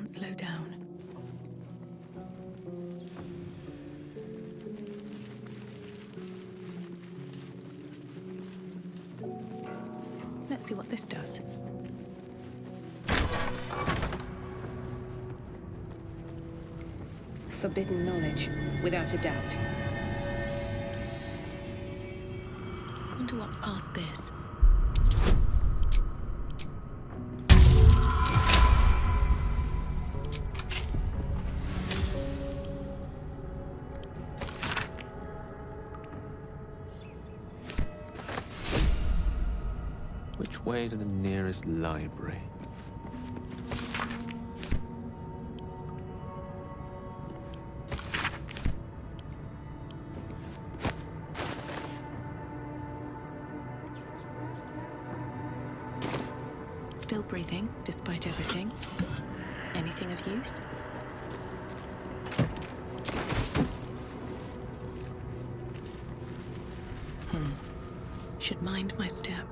can't slow down. Let's see what this does. Forbidden knowledge, without a doubt. Wonder what's past this. Which way to the nearest library? Still breathing, despite everything. Anything of use? Should mind my step.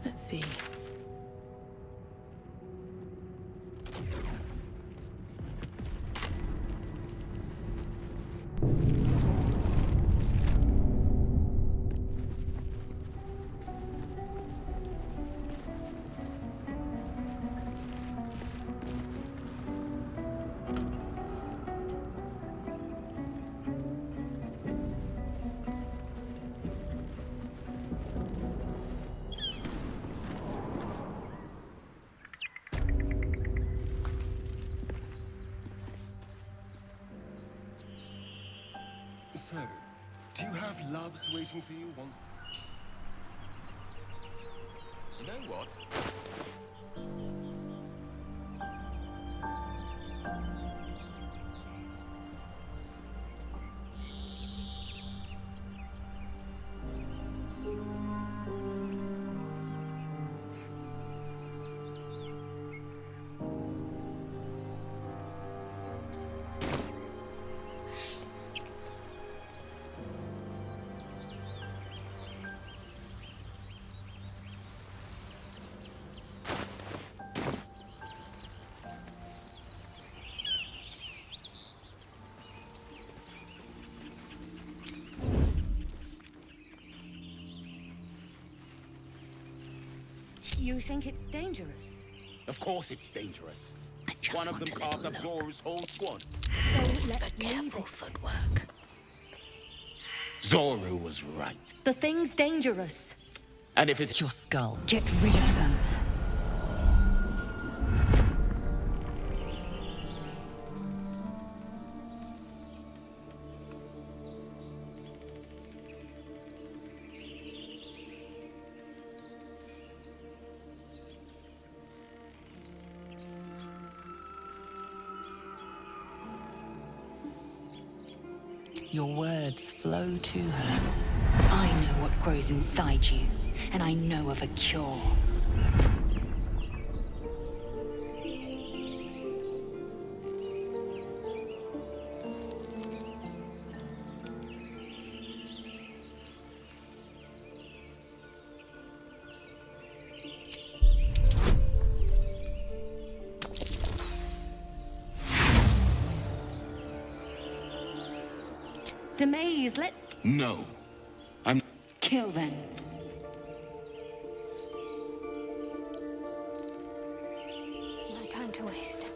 Let's see. So, do you have loves waiting for you once? You know what? You think it's dangerous? Of course it's dangerous. I just One of want them a little carved up look. Zoru's whole squad. So It's for let's leave careful it. footwork. Zoru was right. The thing's dangerous. And if it's Your skull. Get rid of them. Your words flow to her. I know what grows inside you, and I know of a cure. Demaze, let's... no. I'm Kill them. No time to waste.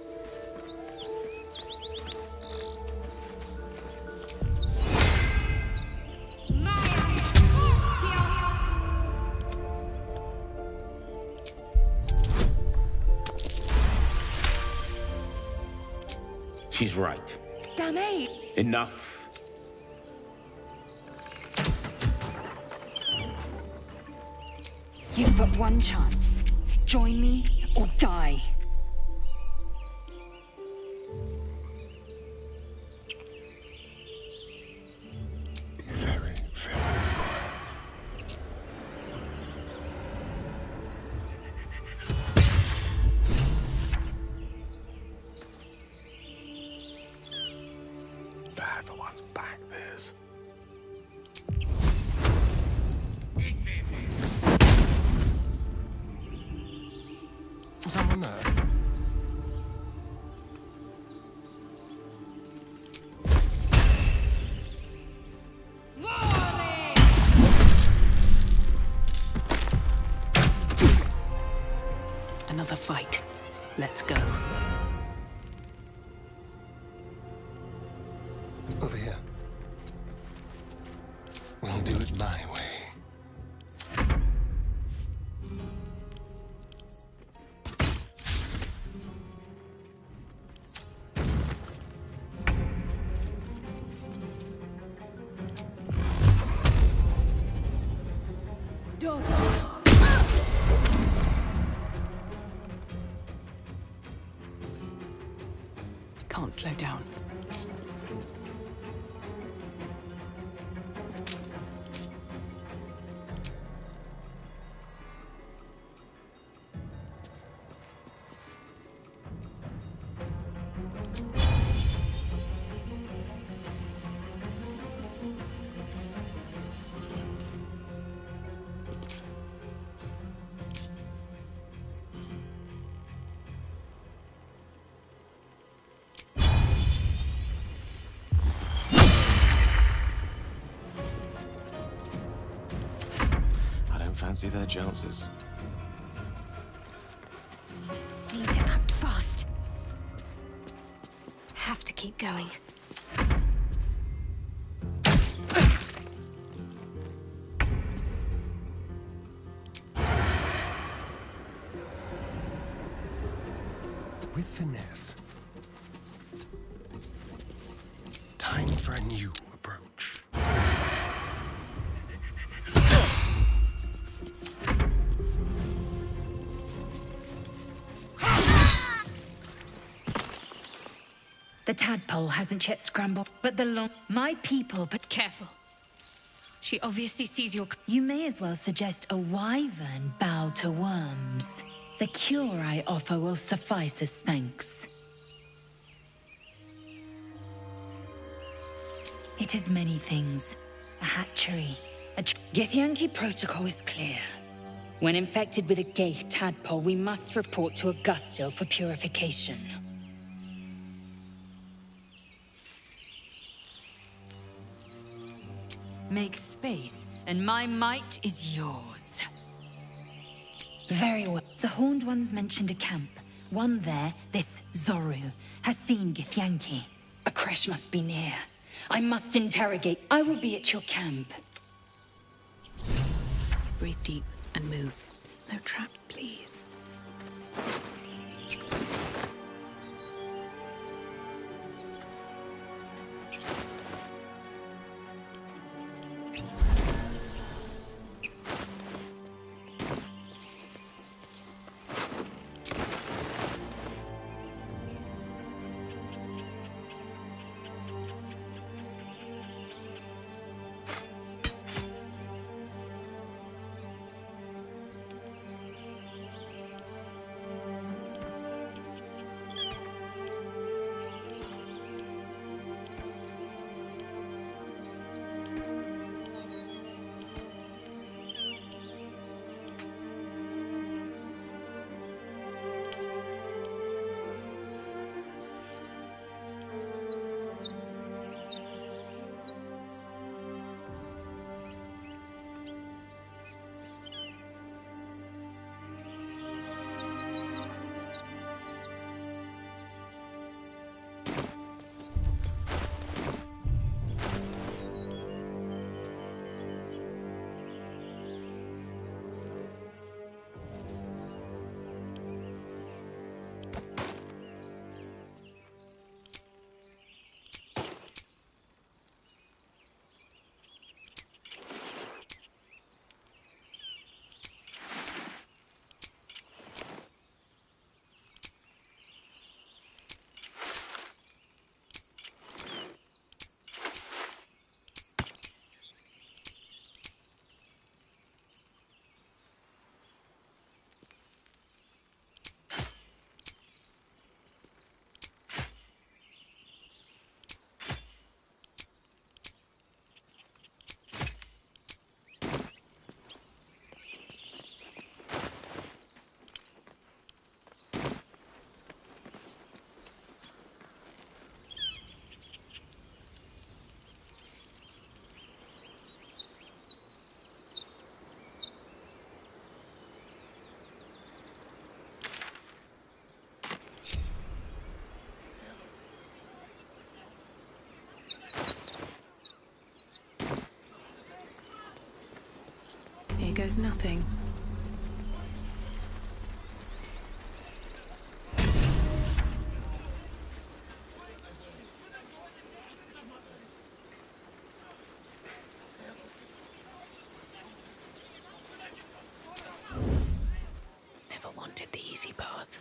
She's right. Damaze! Enough. You've but one chance. Join me or die. Very, very quiet. attack theirs. Was someone there? Another fight. Let's go. Over here. We'll do it my way. Can't slow down. I don't fancy their chances. Need to act fast. Have to keep going. With finesse. Time for a new approach. The tadpole hasn't yet scrambled, but my people, but Careful. She obviously sees your... you may as well suggest a wyvern bow to worms. The cure I offer will suffice as thanks. It is many things. A hatchery, Githyanki protocol is clear. When infected with a gay tadpole, we must report to Augustil for purification. Make space, and my might is yours. Very well. The Horned Ones mentioned a camp. One there, this Zoru, has seen Githyanki. A crash must be near. I must interrogate. I will be at your camp. Breathe deep and move. No traps, please. there's nothing. Never wanted the easy path.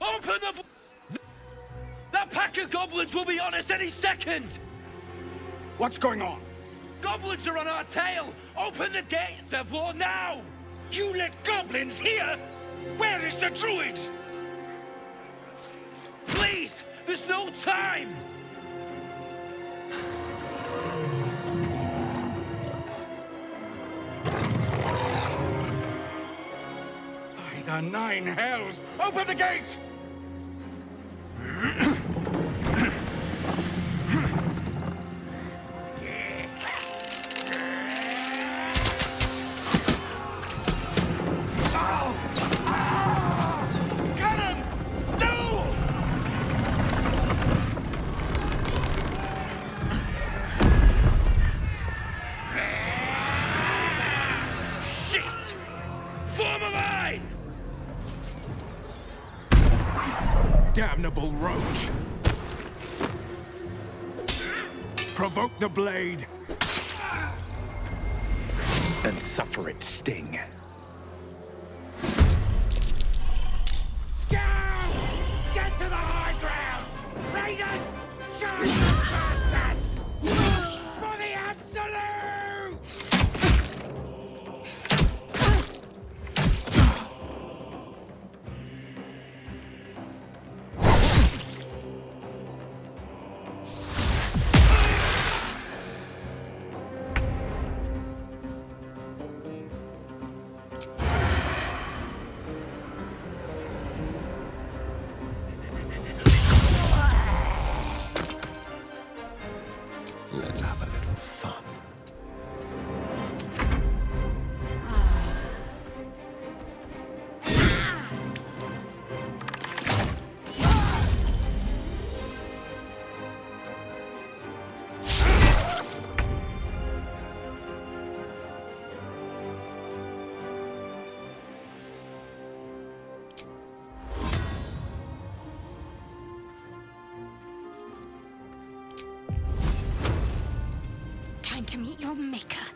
Open the... That pack of goblins will be on us any second! What's going on? Goblins are on our tail! Open the gates, Evor, now! You let goblins here? Where is the druid? Please! There's no time! By the nine hells! Open the gate! Cannon! No! Shit! Form a line! Damnable roach! Provoke the blade! And suffer its sting. Scout! Get to the high ground! Raiders! Charge the bastards! For the absolute! Let's have a little fun. Time to meet your maker.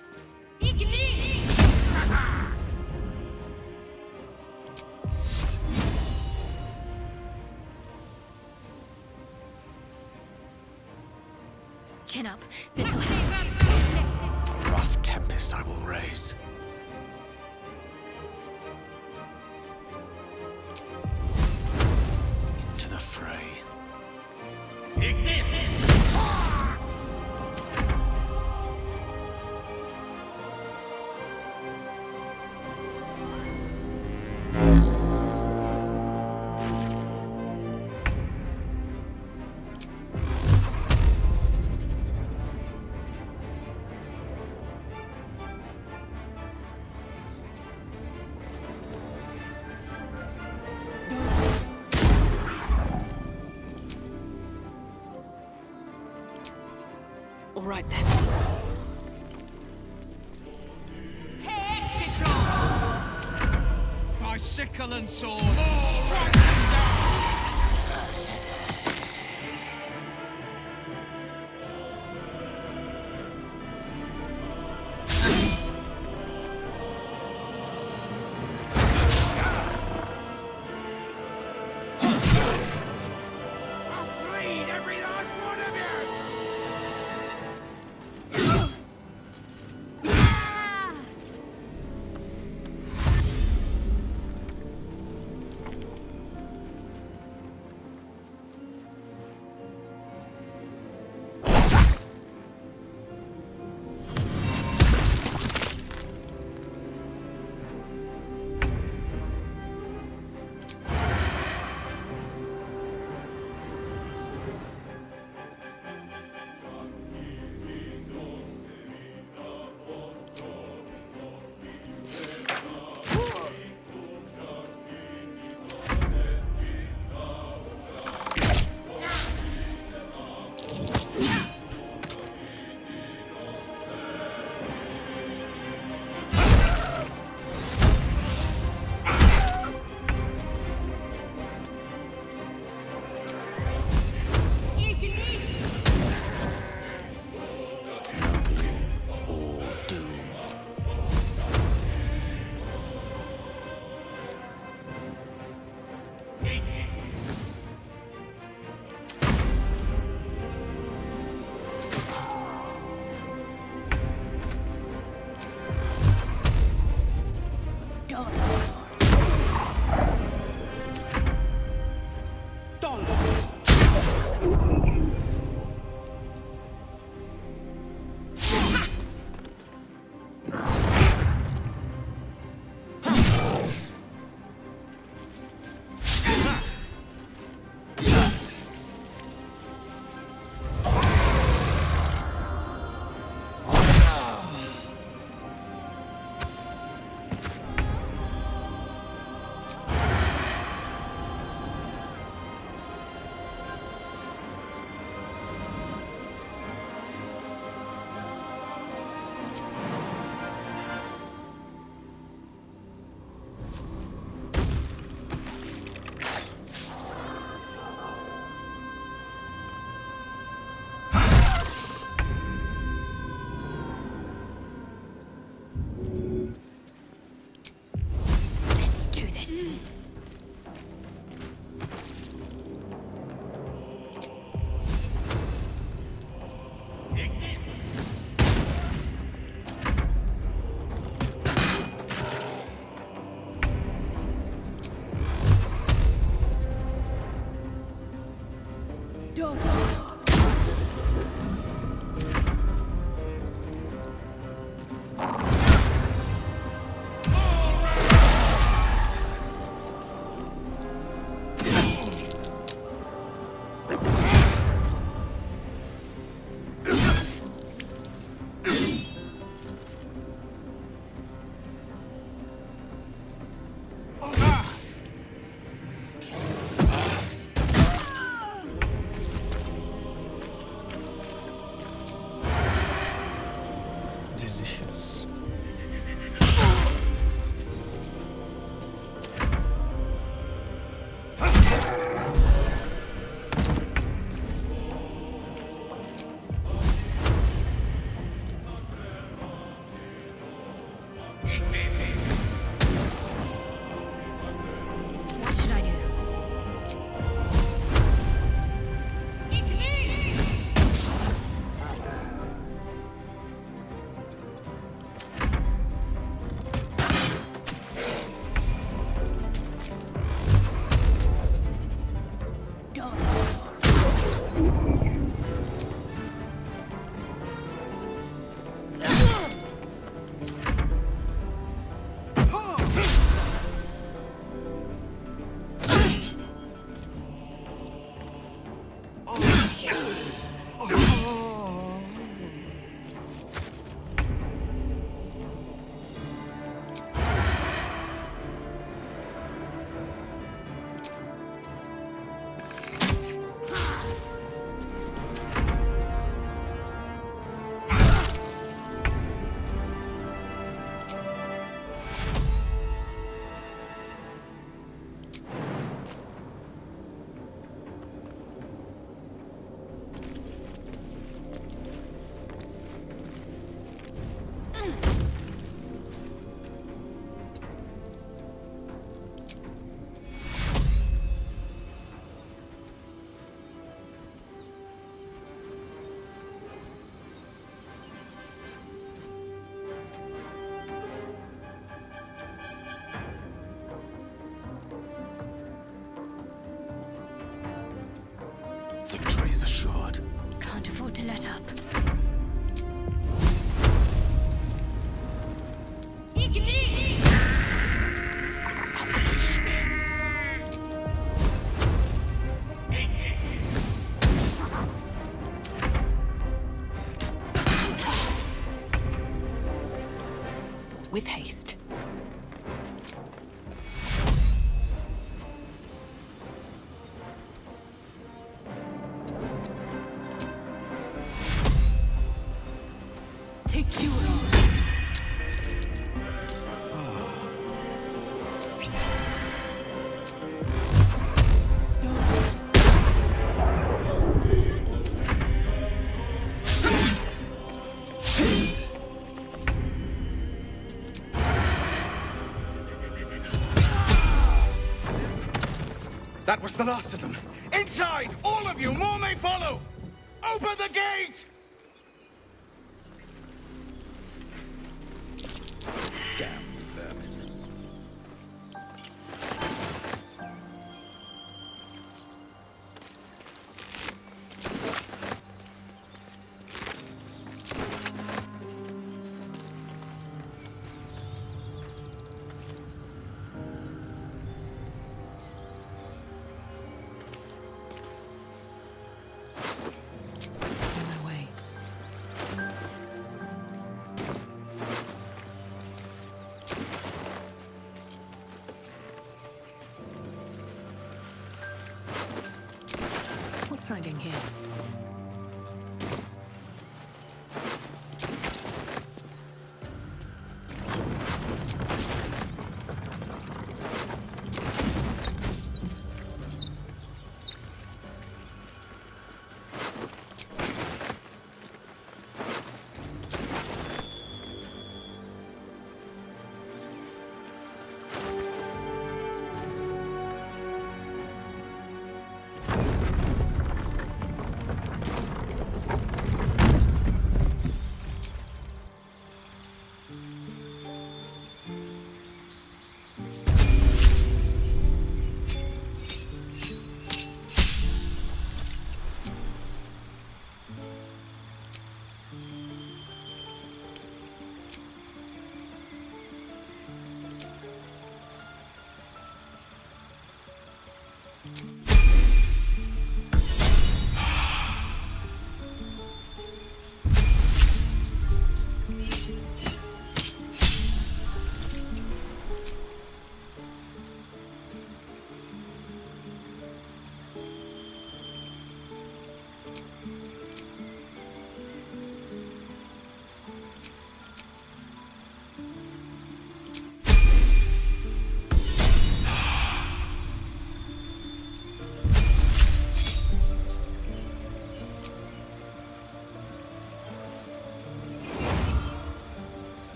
Chin up. This'll help. Rough tempest I will raise. Into the fray. All right then. By sickle and sword! Strike them down! I'll bleed every last one of you! Let's do this. Delicious. What should I do? Victory is assured. Can't afford to let up. Unleash me. With haste. Take you along. That was the last of them. Inside! All of you! More may follow! Open the gate! Damn vermin. hiding here?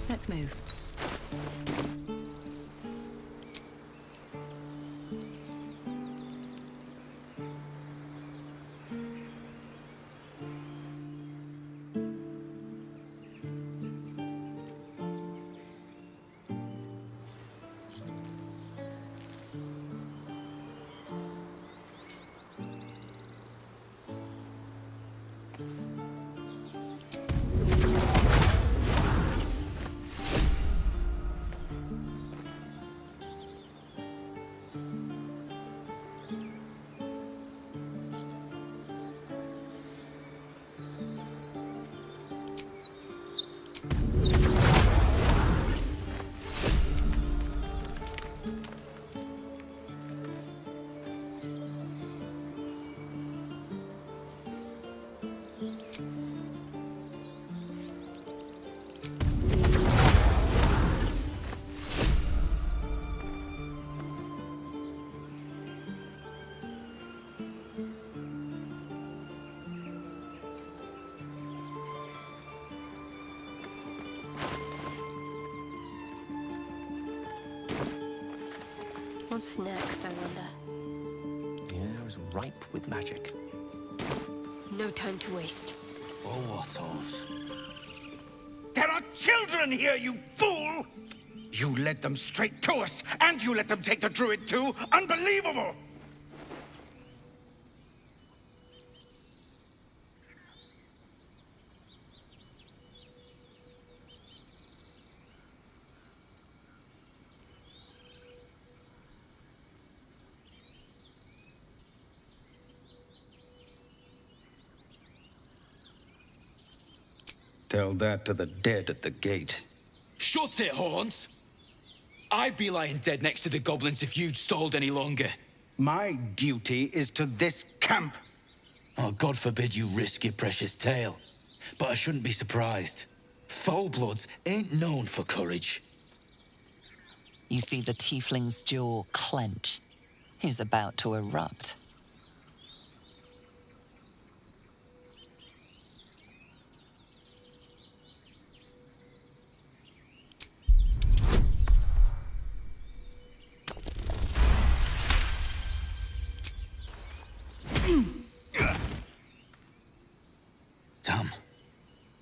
Let's move. What's next, I wonder? The air is ripe with magic. No time to waste. For what, Oz? There are children here, you fool! You led them straight to us, and you let them take the druid too? Unbelievable! Tell that to the dead at the gate. Shut it, Horns! I'd be lying dead next to the goblins if you'd stalled any longer. My duty is to this camp. Oh, God forbid you risk your precious tail. But I shouldn't be surprised. Foul-bloods ain't known for courage. You see the tiefling's jaw clench. is about to erupt. Damn.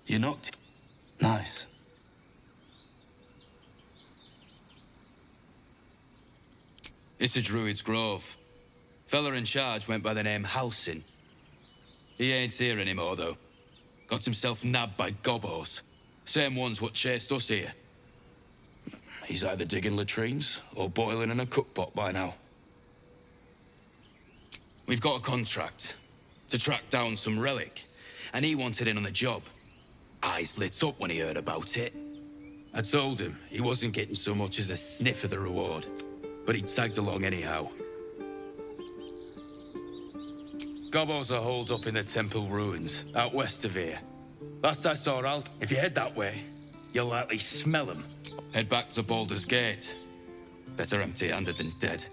You knocked. Nice. It's a Druid's Grove. Fella in charge went by the name Halsin. He ain't here anymore, though. Got himself nabbed by gobos. Same ones what chased us here. He's either digging latrines or boiling in a cookpot by now. We've got a contract to track down some relic, and he wanted in on the job. Eyes lit up when he heard about it. I told him he wasn't getting so much as a sniff of the reward, but he tagged along anyhow. Gobos are holed up in the temple ruins, out west of here. Last I saw Al, if you head that way, you'll likely smell them. Head back to Baldur's Gate. Better empty-handed than dead.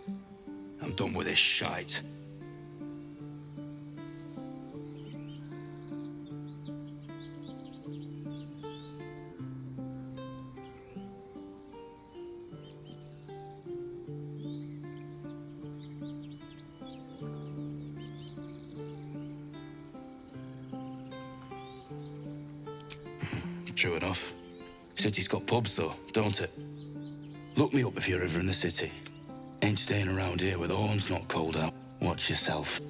I'm done with this shite. True enough. City's got pubs, though, don't it? Look me up if you're ever in the city. Ain't staying around here with the horns not cold out. Watch yourself.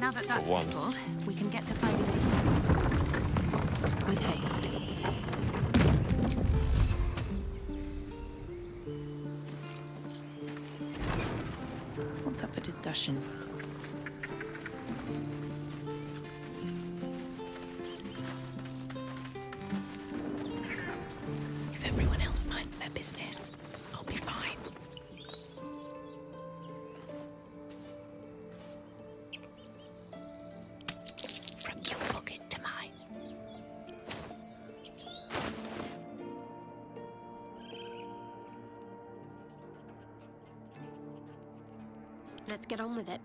Now that that's settled, we can get to finding With haste. What's up for discussion? If everyone else minds their business, I'll be fine. from your pocket to mine. Let's get on with it.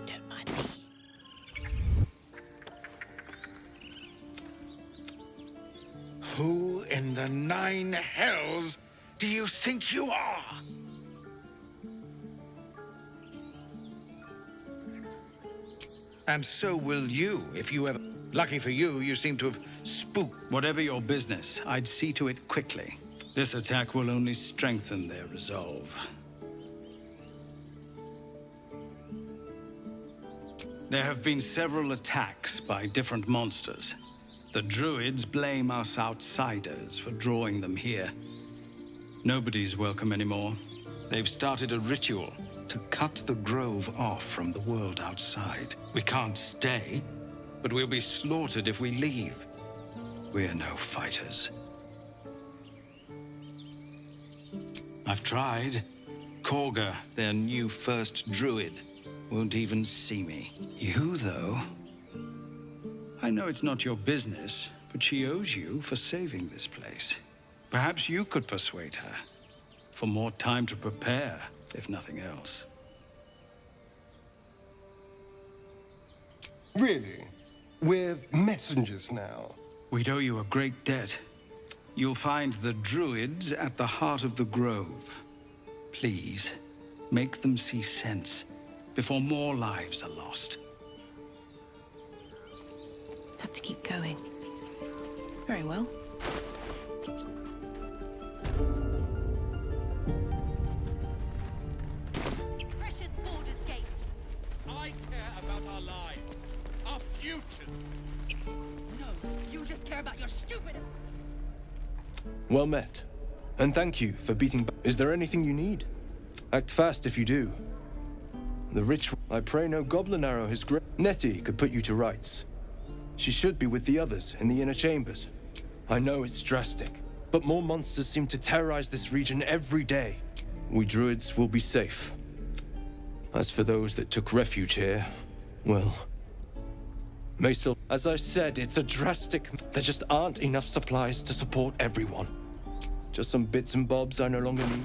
Don't mind me. Who in the nine hells do you think you are? And so will you, if you ever... Lucky for you, you seem to have spooked... Whatever your business, I'd see to it quickly. This attack will only strengthen their resolve. There have been several attacks by different monsters. The Druids blame us outsiders for drawing them here. Nobody's welcome anymore. They've started a ritual to cut the grove off from the world outside. We can't stay, but we'll be slaughtered if we leave. We're no fighters. I've tried. Korga, their new first druid, won't even see me. You, though... I know it's not your business, but she owes you for saving this place. Perhaps you could persuade her. For more time to prepare, if nothing else. Really? We're messengers now. We'd owe you a great debt. You'll find the Druids at the heart of the grove. Please, make them see sense before more lives are lost. Have to keep going. Very well. Precious Baldur's Gate. I care about our lives, our futures. No, you just care about your stupid... Well met. And thank you for beating back. Is there anything you need? Act fast if you do. The rich... I pray no goblin arrow has Nettie could put you to rights. She should be with the others in the inner chambers. I know it's drastic, but more monsters seem to terrorize this region every day. We druids will be safe. As for those that took refuge here, well... Maesel, as I said, it's a drastic... There just aren't enough supplies to support everyone. Just some bits and bobs I no longer need.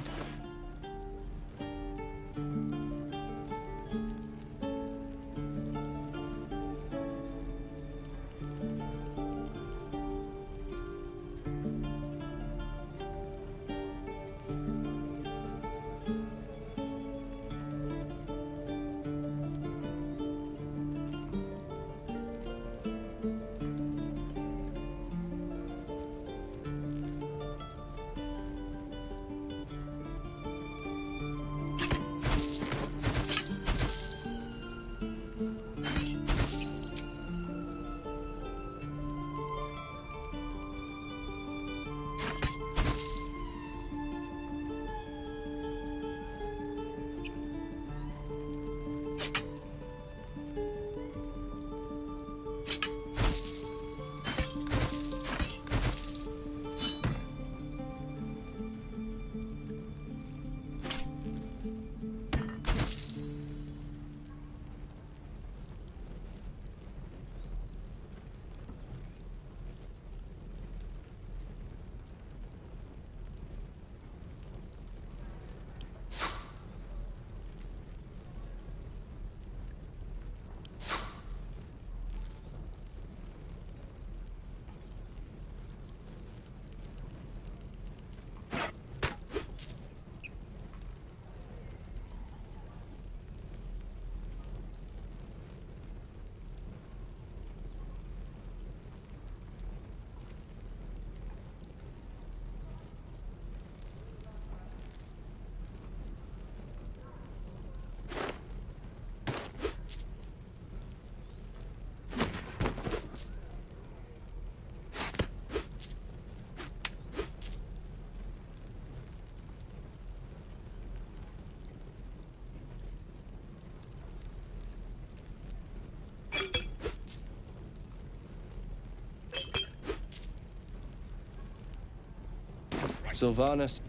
Sylvanas.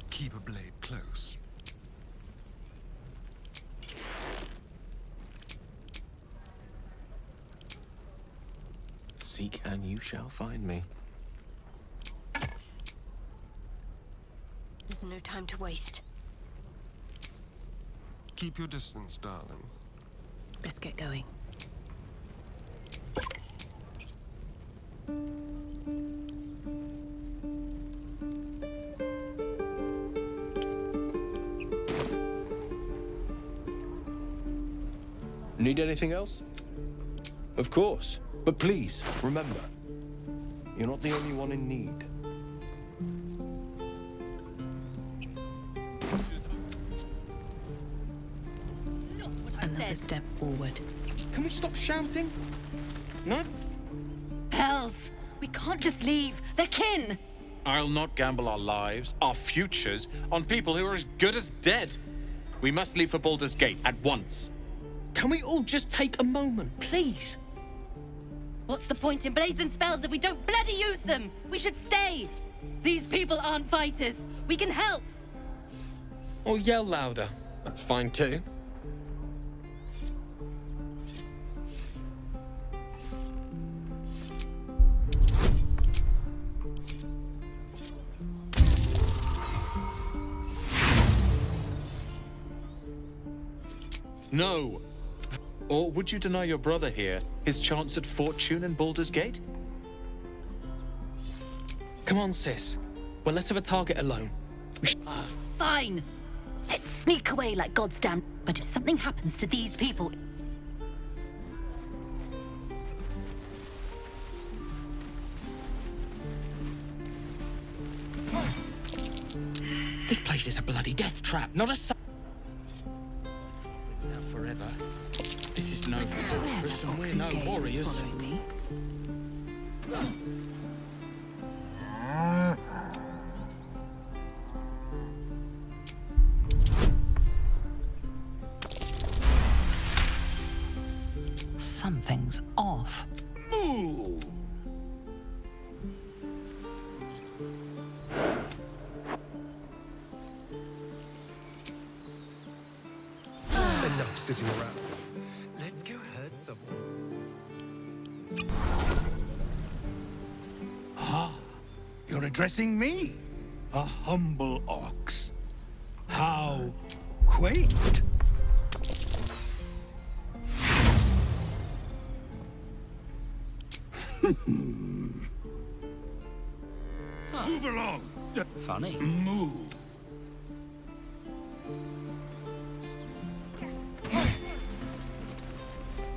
Keep a blade close. Seek and you shall find me. There's no time to waste. Keep your distance, darling. Let's get going. Need anything else? Of course. But please, remember, you're not the only one in need. Another step forward. Can we stop shouting? No? Hells! We can't just leave. They're kin! I'll not gamble our lives, our futures, on people who are as good as dead. We must leave for Baldur's Gate at once. Can we all just take a moment, please? What's the point in blades and spells if we don't bloody use them? We should stay! These people aren't fighters. We can help! Or yell louder. That's fine too. No. Or would you deny your brother here his chance at fortune in Baldur's Gate? Come on, sis. We're less of a target alone. Fine! Let's sneak away like God's damn. But if something happens to these people... This place is a bloody death trap, not a... It's out forever. This is no fortress and we're no warriors. Following me. Something's off. Ooh. Enough sitting around. Let's go hurt someone. You're you're addressing me, a humble ox. How quaint. Move along. Funny. Move.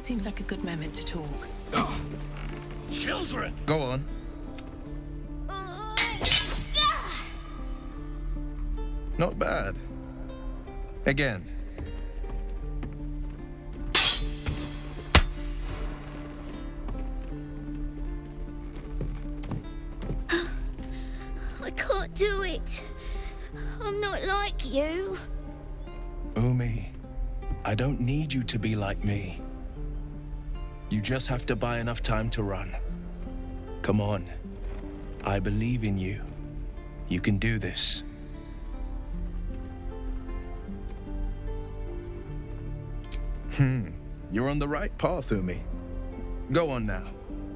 Seems like a good moment to talk. Children! Go on. Not bad. Again. I can't do it. I'm not like you. Umi, I don't need you to be like me. You just have to buy enough time to run. Come on. I believe in you. You can do this. You're on the right path, Umi. Go on now.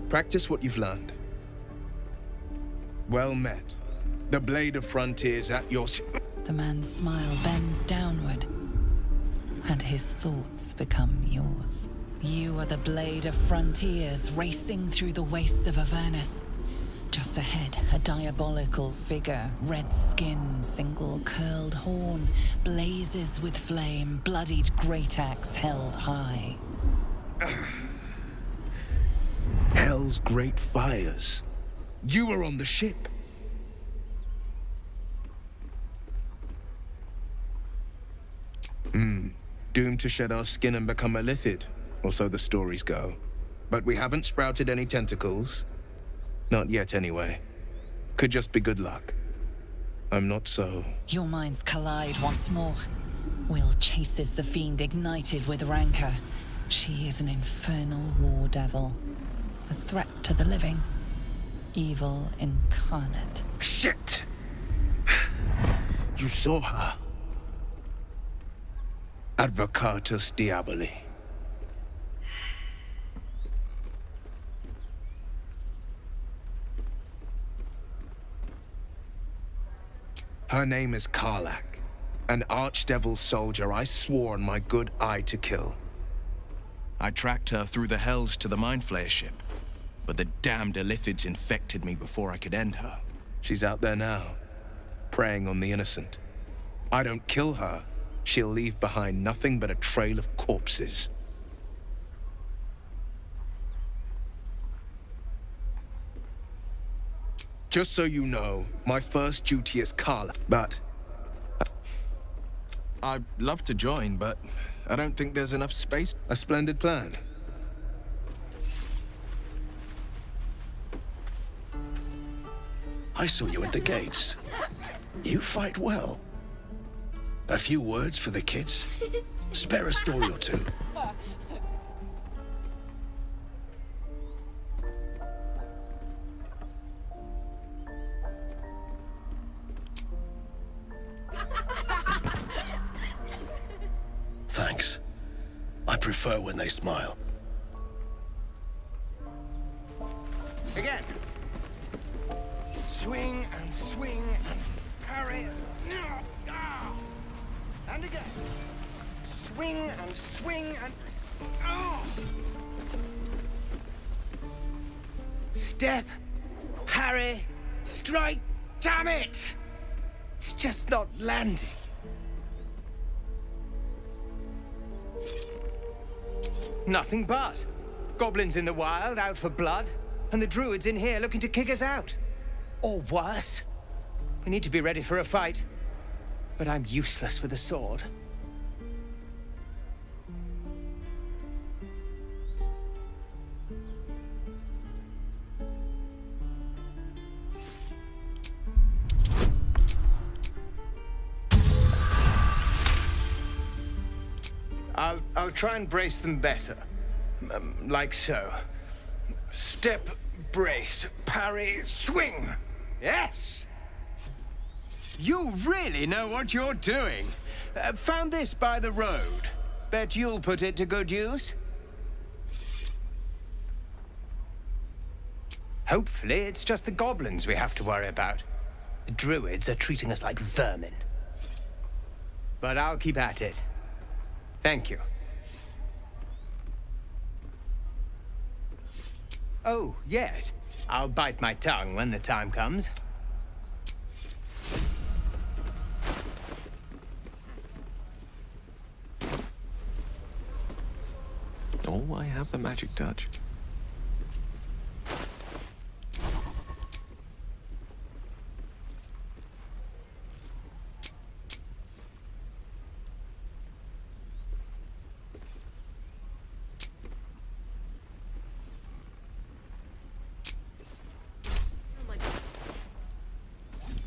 Practice what you've learned. Well met. The blade of frontiers at your... The man's smile bends downward, and his thoughts become yours. You are the blade of frontiers racing through the wastes of Avernus. Just ahead, a diabolical figure, red skin, single curled horn, blazes with flame, bloodied great axe held high. Hell's great fires. You were on the ship. Doomed to shed our skin and become a lithid, or so the stories go. But we haven't sprouted any tentacles. Not yet, anyway. Could just be good luck. I'm not so... Your minds collide once more. Will chases the fiend ignited with rancor. She is an infernal war devil. A threat to the living. Evil incarnate. Shit! You saw her. Advocatus Diaboli. Her name is Karlak, an archdevil soldier I swore on my good eye to kill. I tracked her through the hells to the Mind Flayer ship, but the damned Illithids infected me before I could end her. She's out there now, preying on the innocent. I don't kill her, she'll leave behind nothing but a trail of corpses. Just so you know, my first duty is Karla, but... I'd love to join, but I don't think there's enough space. A splendid plan. I saw you at the gates. You fight well. A few words for the kids? Spare a story or two. Thanks. I prefer when they smile. Again. Swing and swing and parry. And again. Swing and swing and... Step, parry, strike. Damn it! It's just not landing. Nothing but. Goblins in the wild, out for blood, and the druids in here looking to kick us out. Or worse. We need to be ready for a fight. But I'm useless with a sword. I'll try and brace them better. Like so. Step, brace, parry, swing. Yes! You really know what you're doing. Found this by the road. Bet you'll put it to good use. Hopefully, it's just the goblins we have to worry about. The druids are treating us like vermin. But I'll keep at it. Thank you. Oh, yes. I'll bite my tongue when the time comes. Oh, I have the magic touch.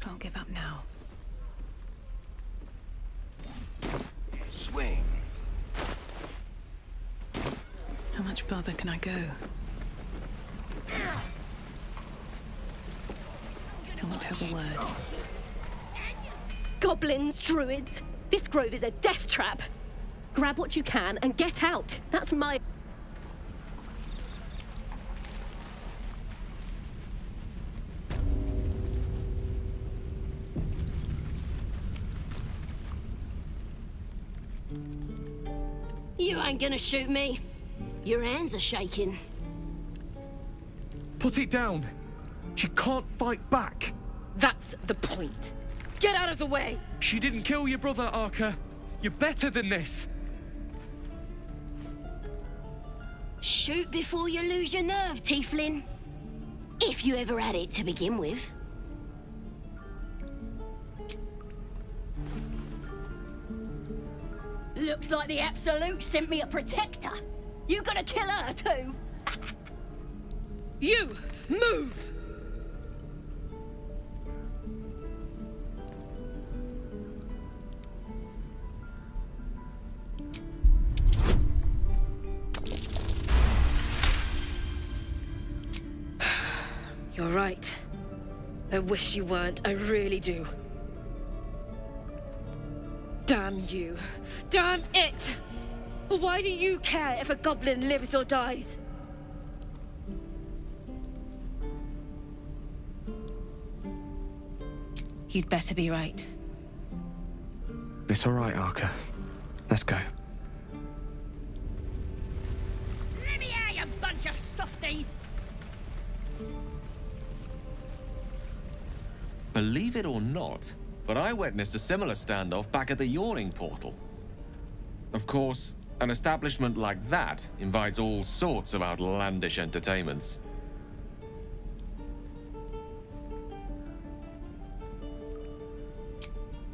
Can't give up now. Swing. How much further can I go? I want to have a word. Goblins, druids. This grove is a death trap. Grab what you can and get out. That's my... You ain't gonna shoot me. Your hands are shaking. Put it down. She can't fight back. That's the point. Get out of the way! She didn't kill your brother, Arca. You're better than this. Shoot before you lose your nerve, Tieflin. If you ever had it to begin with. Looks like the Absolute sent me a protector. You gonna kill her too? You! Move! You're right. I wish you weren't. I really do. Damn you. Damn it! Why do you care if a goblin lives or dies? You'd better be right. It's all right, Arca. Let's go. Let me out, you bunch of softies! Believe it or not, but I witnessed a similar standoff back at the Yawning Portal. Of course, an establishment like that invites all sorts of outlandish entertainments.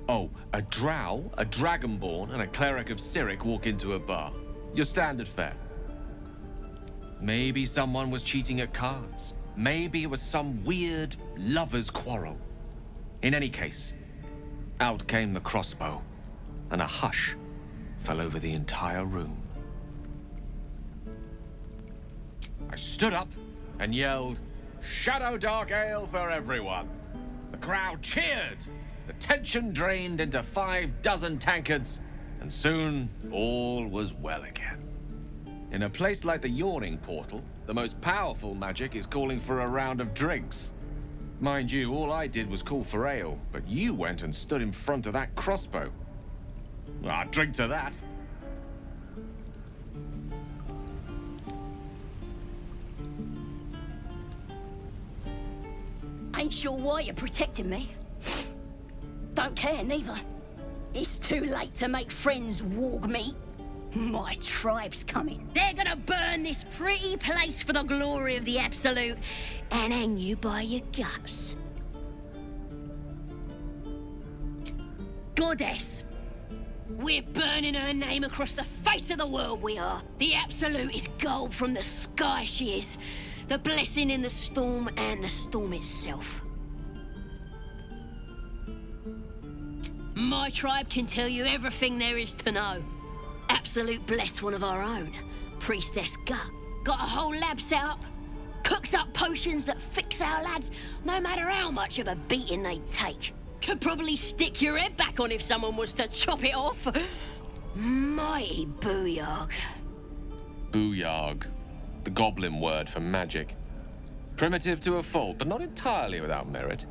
Oh, a drow, a dragonborn, and a cleric of Cyric walk into a bar. Your standard fare. Maybe someone was cheating at cards. Maybe it was some weird lover's quarrel. In any case, out came the crossbow, and a hush fell over the entire room. I stood up and yelled, "Shadow Dark Ale for everyone!" The crowd cheered. The tension drained into 6 tankards, and soon all was well again. In a place like the Yawning Portal, the most powerful magic is calling for a round of drinks. Mind you, all I did was call for ale, but you went and stood in front of that crossbow. Well, I'd drink to that. Ain't sure why you're protecting me. Don't care, neither. It's too late to make friends, warg meat. My tribe's coming. They're gonna burn this pretty place for the glory of the Absolute and hang you by your guts. Goddess. We're burning her name across the face of the world, we are. The Absolute is gold from the sky, she is. The blessing in the storm and the storm itself. My tribe can tell you everything there is to know. Absolute blessed one of our own. Priestess Gut. Got a whole lab set up. Cooks up potions that fix our lads, no matter how much of a beating they take. Could probably stick your head back on if someone was to chop it off. Mighty booyarg. Booyarg, the goblin word for magic. Primitive to a fault, but not entirely without merit.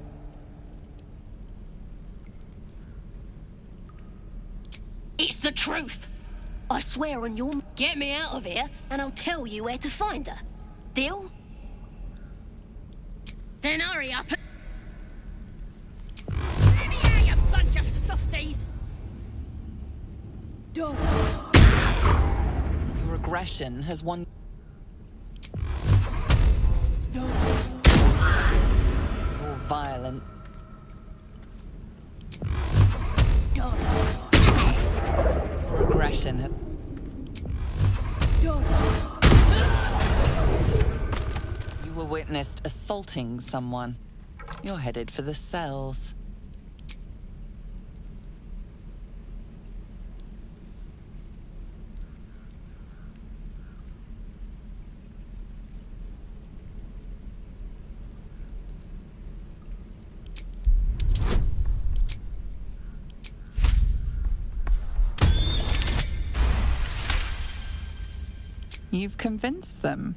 It's the truth. I swear on your... Get me out of here, and I'll tell you where to find her. Deal? Then hurry up. Let me out, you bunch of softies! Your aggression has won. Your violent. Your aggression has. You were witnessed assaulting someone. You're headed for the cells. You've convinced them.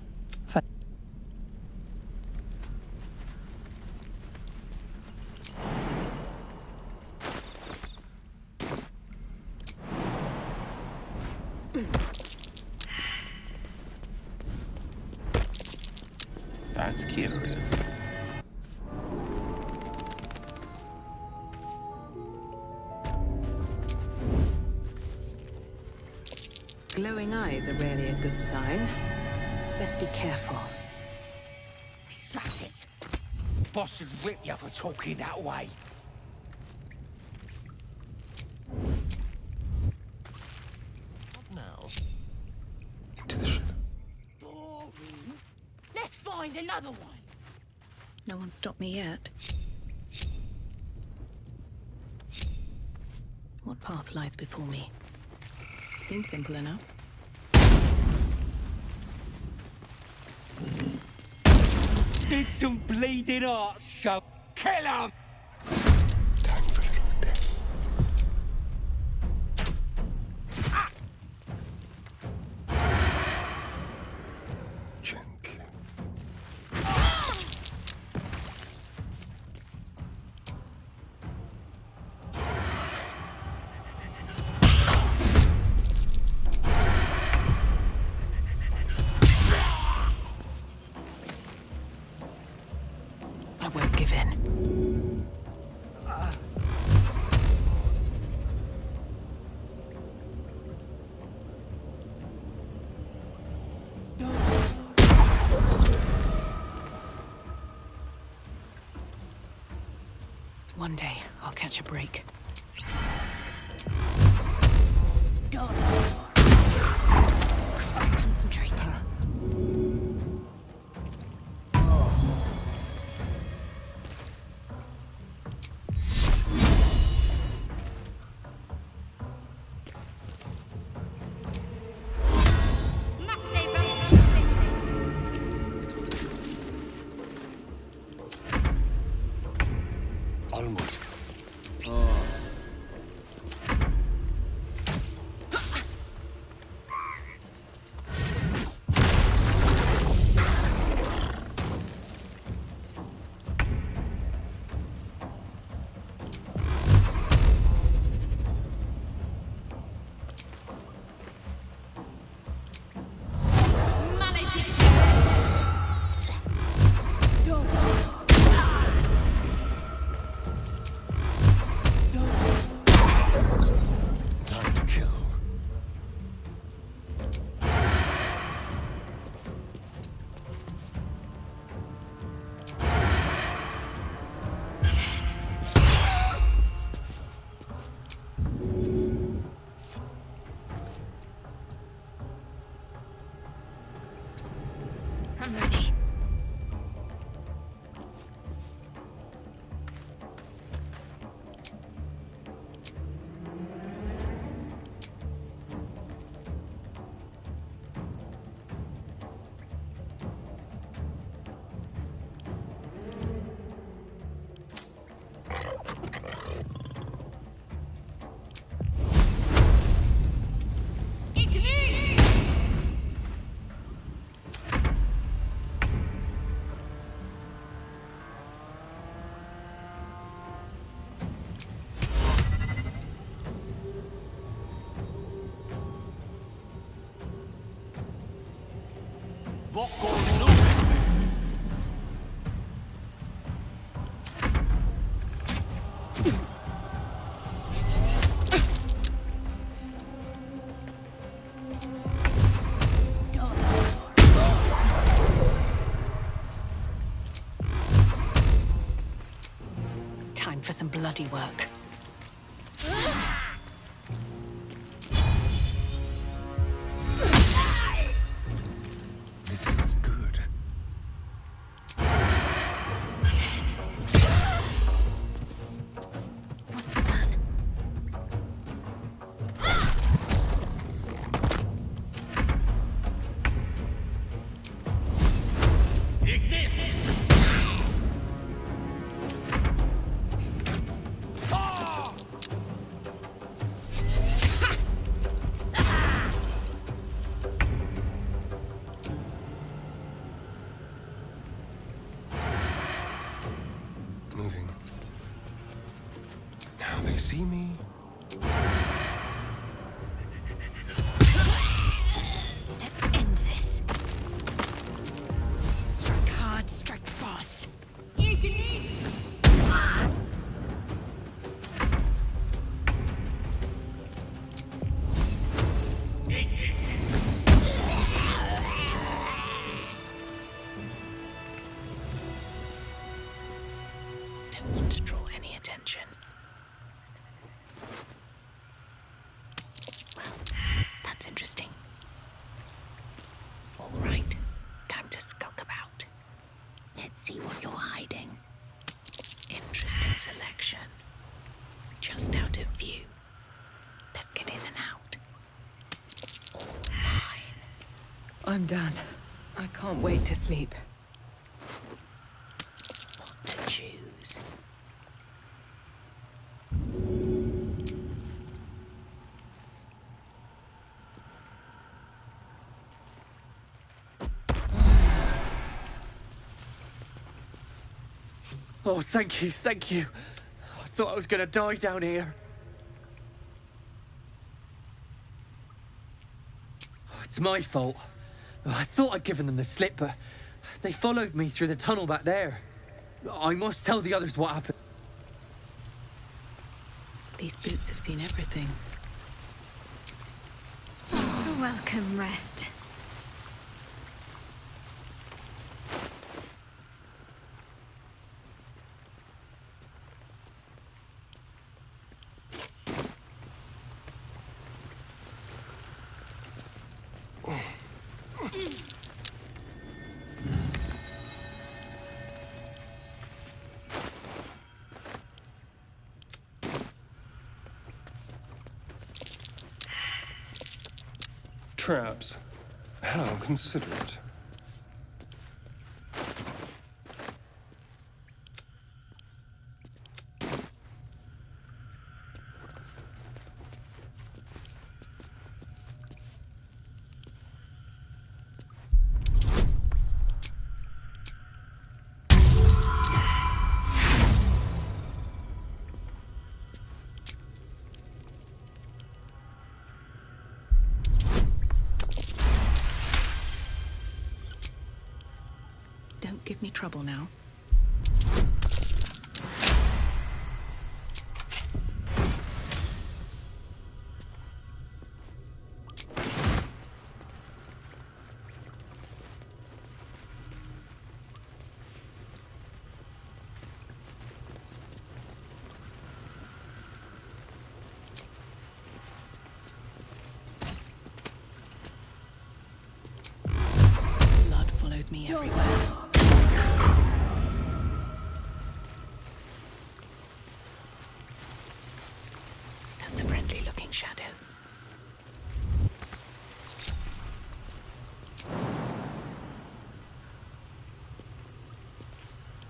That's curious. Glowing eyes are rarely a good sign. Best be careful. Shut it! Boss would rip you for talking that way. Now. Into the ship. Boring. Let's find another one. No one stopped me yet. What path lies before me? Seems simple enough. Did some bleeding art show. Kill him! Time for a little death. Gently. I won't give in. One day, I'll catch a break. Concentrating. Almost. Time for some bloody work. This is good. What's the plan? Moving. Now they see me. Let's end this. Strike hard, strike fast. Don't want to draw any attention. Well, that's interesting. All right, time to skulk about. Let's see what you're hiding. Interesting selection. Just out of view. Let's get in and out. All mine. I'm done. I can't wait to sleep. What to choose? Oh, thank you, thank you. I thought I was gonna die down here. Oh, it's my fault. I thought I'd given them the slip, but they followed me through the tunnel back there. I must tell the others what happened. These boots have seen everything. A welcome rest. Traps. How considerate. Don't give me trouble now. Blood follows me everywhere. That's a friendly-looking shadow.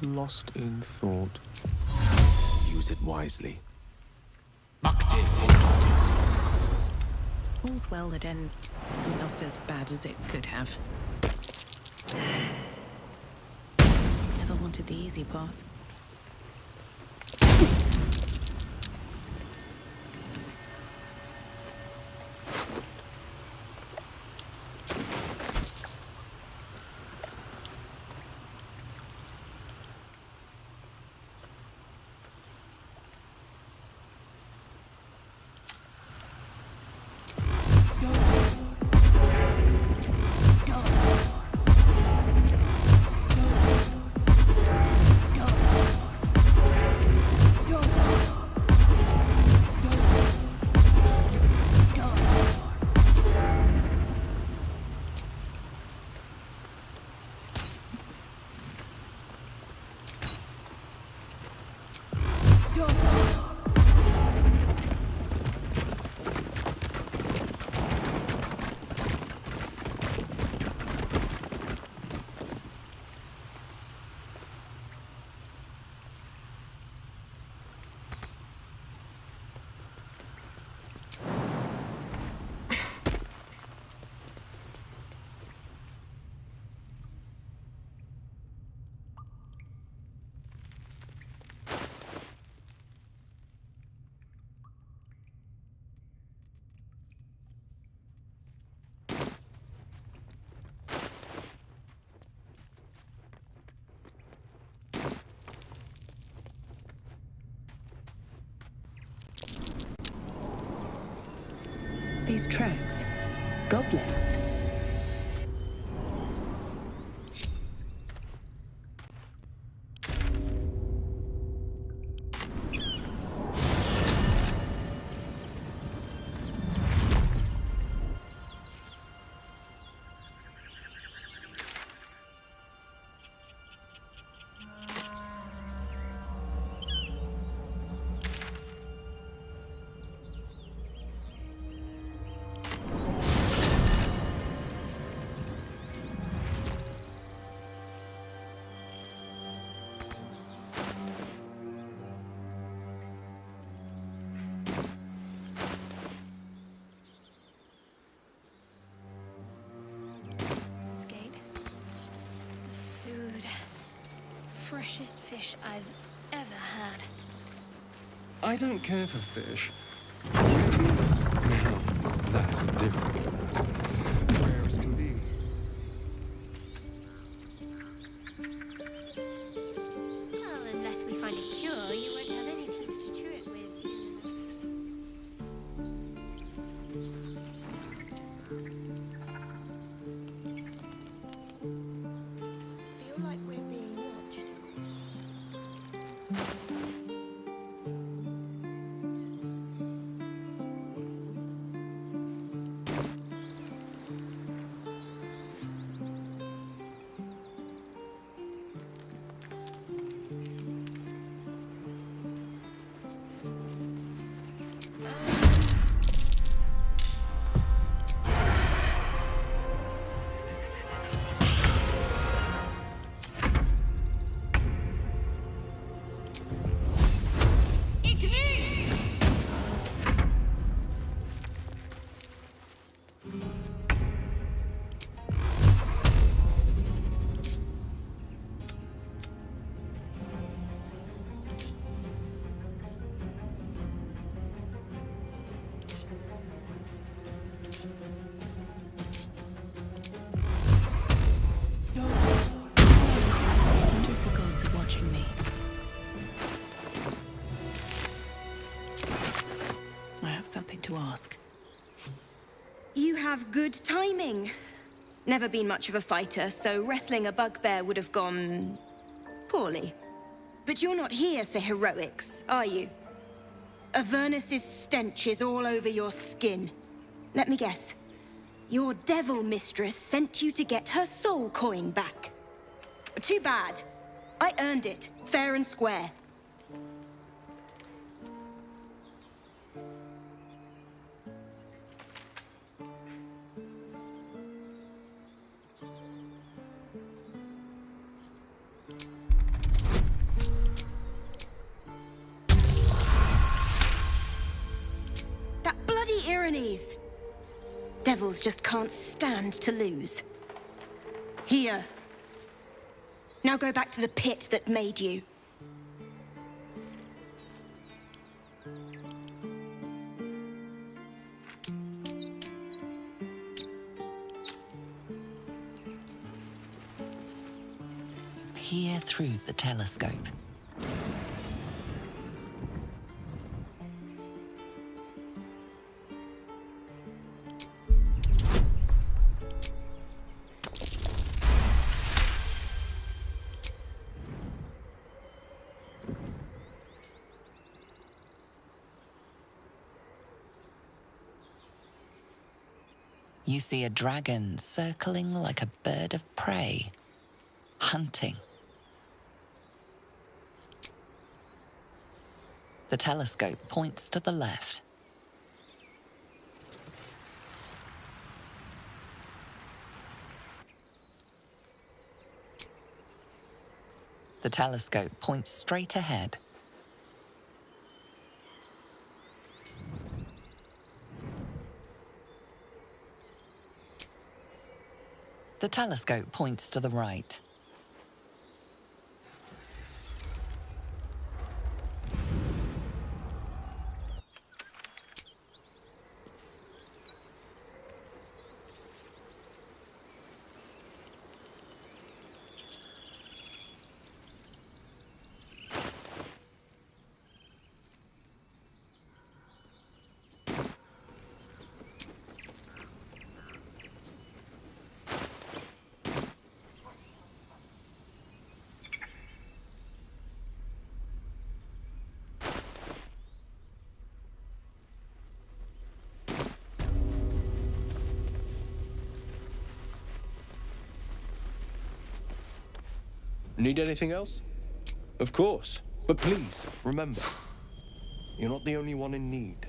Lost in thought. Use it wisely. All's well that ends not as bad as it could have. Never wanted the easy path. these tracks? Goblins? Freshest fish I've ever had. I don't care for fish. Now, that's different. Rare as can be. Well, unless we find a cure, you won't have any teeth to chew it with. Feel like we're being watched. I wonder if the gods are watching me. I have something to ask. You have good timing. Never been much of a fighter, so wrestling a bugbear would have gone poorly. But you're not here for heroics, are you? Avernus's stench is all over your skin. Let me guess. Your devil mistress sent you to get her soul coin back. Too bad. I earned it, fair and square. That bloody Irenes! Devils just can't stand to lose. Here. Now go back to the pit that made you. Peer through the telescope. You see a dragon circling like a bird of prey, hunting. The telescope points to the left. The telescope points straight ahead. The telescope points to the right. Need anything else? Of course. But please, remember, you're not the only one in need.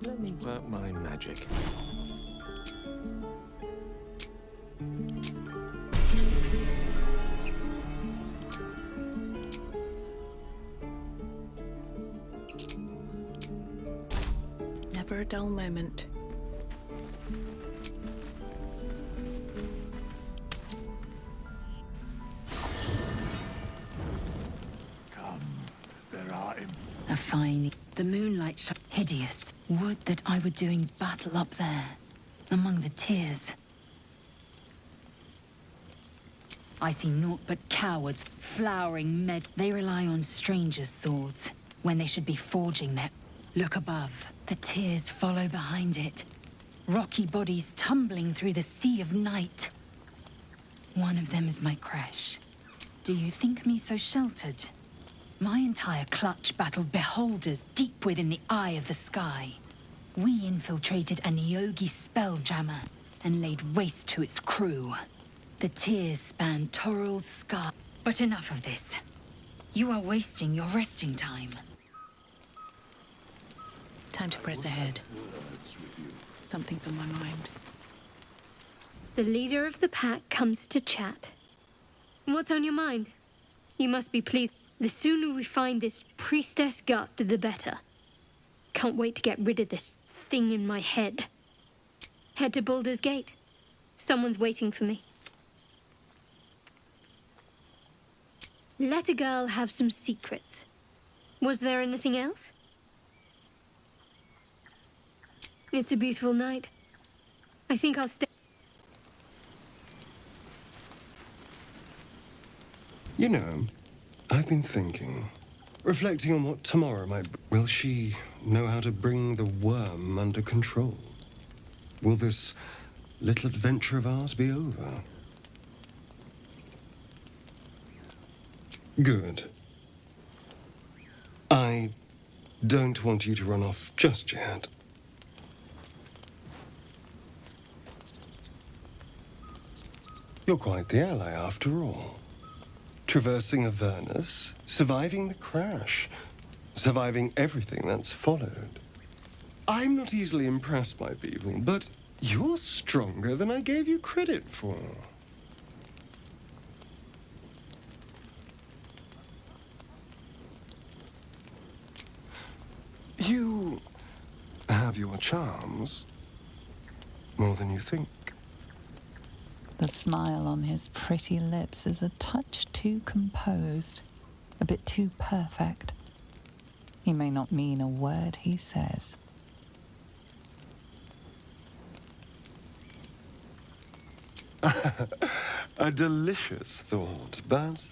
Let me work my magic. Never a dull moment. A fine. The moonlight shone hideous. Would that I were doing battle up there, among the tears. I see naught but cowards, flowering med. They rely on strangers' swords, when they should be forging their... Look above. The tears follow behind it. Rocky bodies tumbling through the sea of night. One of them is my creche. Do you think me so sheltered? My entire clutch battled beholders deep within the eye of the sky. We infiltrated a Nyogi spelljammer and laid waste to its crew. The tears spanned Toral's scar. But enough of this. You are wasting your resting time. Time to press ahead. Something's on my mind. The leader of the pack comes to chat. What's on your mind? You must be pleased. The sooner we find this priestess gut, the better. Can't wait to get rid of this thing in my head. Head to Baldur's Gate. Someone's waiting for me. Let a girl have some secrets. Was there anything else? It's a beautiful night. I think I'll stay. You know, I've been thinking, reflecting on what tomorrow might... Will she know how to bring the worm under control? Will this little adventure of ours be over? Good. I don't want you to run off just yet. You're quite the ally, after all. Traversing Avernus, surviving the crash, surviving everything that's followed. I'm not easily impressed by people, but you're stronger than I gave you credit for. You have your charms, more than you think. The smile on his pretty lips is a touch too composed, a bit too perfect. He may not mean a word he says. A delicious thought, but...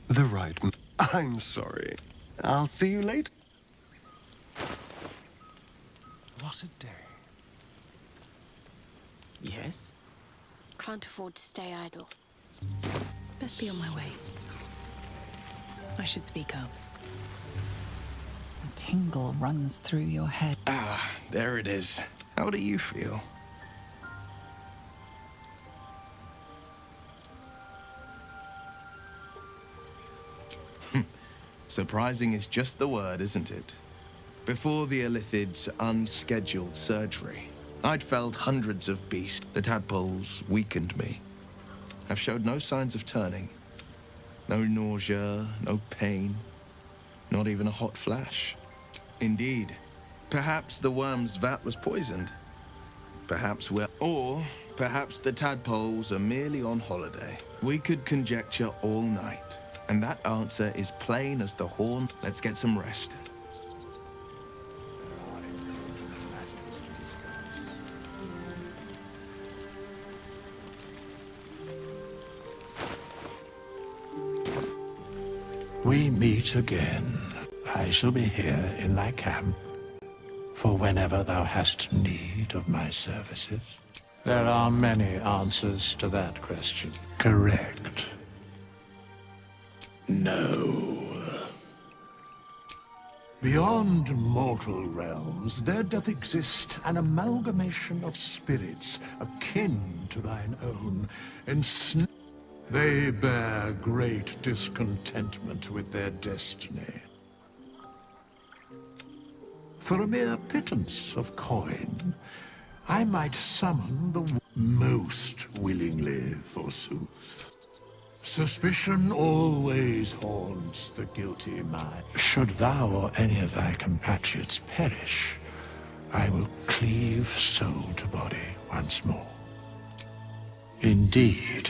The right... I'm sorry. I'll see you later. What a day. Yes? Can't afford to stay idle. Best be on my way. I should speak up. A tingle runs through your head. Ah, there it is. How do you feel? Surprising is just the word, isn't it? Before the Illithid's unscheduled surgery, I'd felled hundreds of beasts. The tadpoles weakened me. I've showed no signs of turning. No nausea, no pain, not even a hot flash. Indeed, perhaps the worm's vat was poisoned. Perhaps perhaps the tadpoles are merely on holiday. We could conjecture all night, and that answer is plain as the horn. Let's get some rest. We meet again. I shall be here in thy camp for whenever thou hast need of my services. There are many answers to that question. Correct. No. Beyond mortal realms, there doth exist an amalgamation of spirits akin to thine own, and they bear great discontentment with their destiny. For a mere pittance of coin, I might summon the most willingly, forsooth. Suspicion always haunts the guilty mind. Should thou or any of thy compatriots perish, I will cleave soul to body once more. Indeed.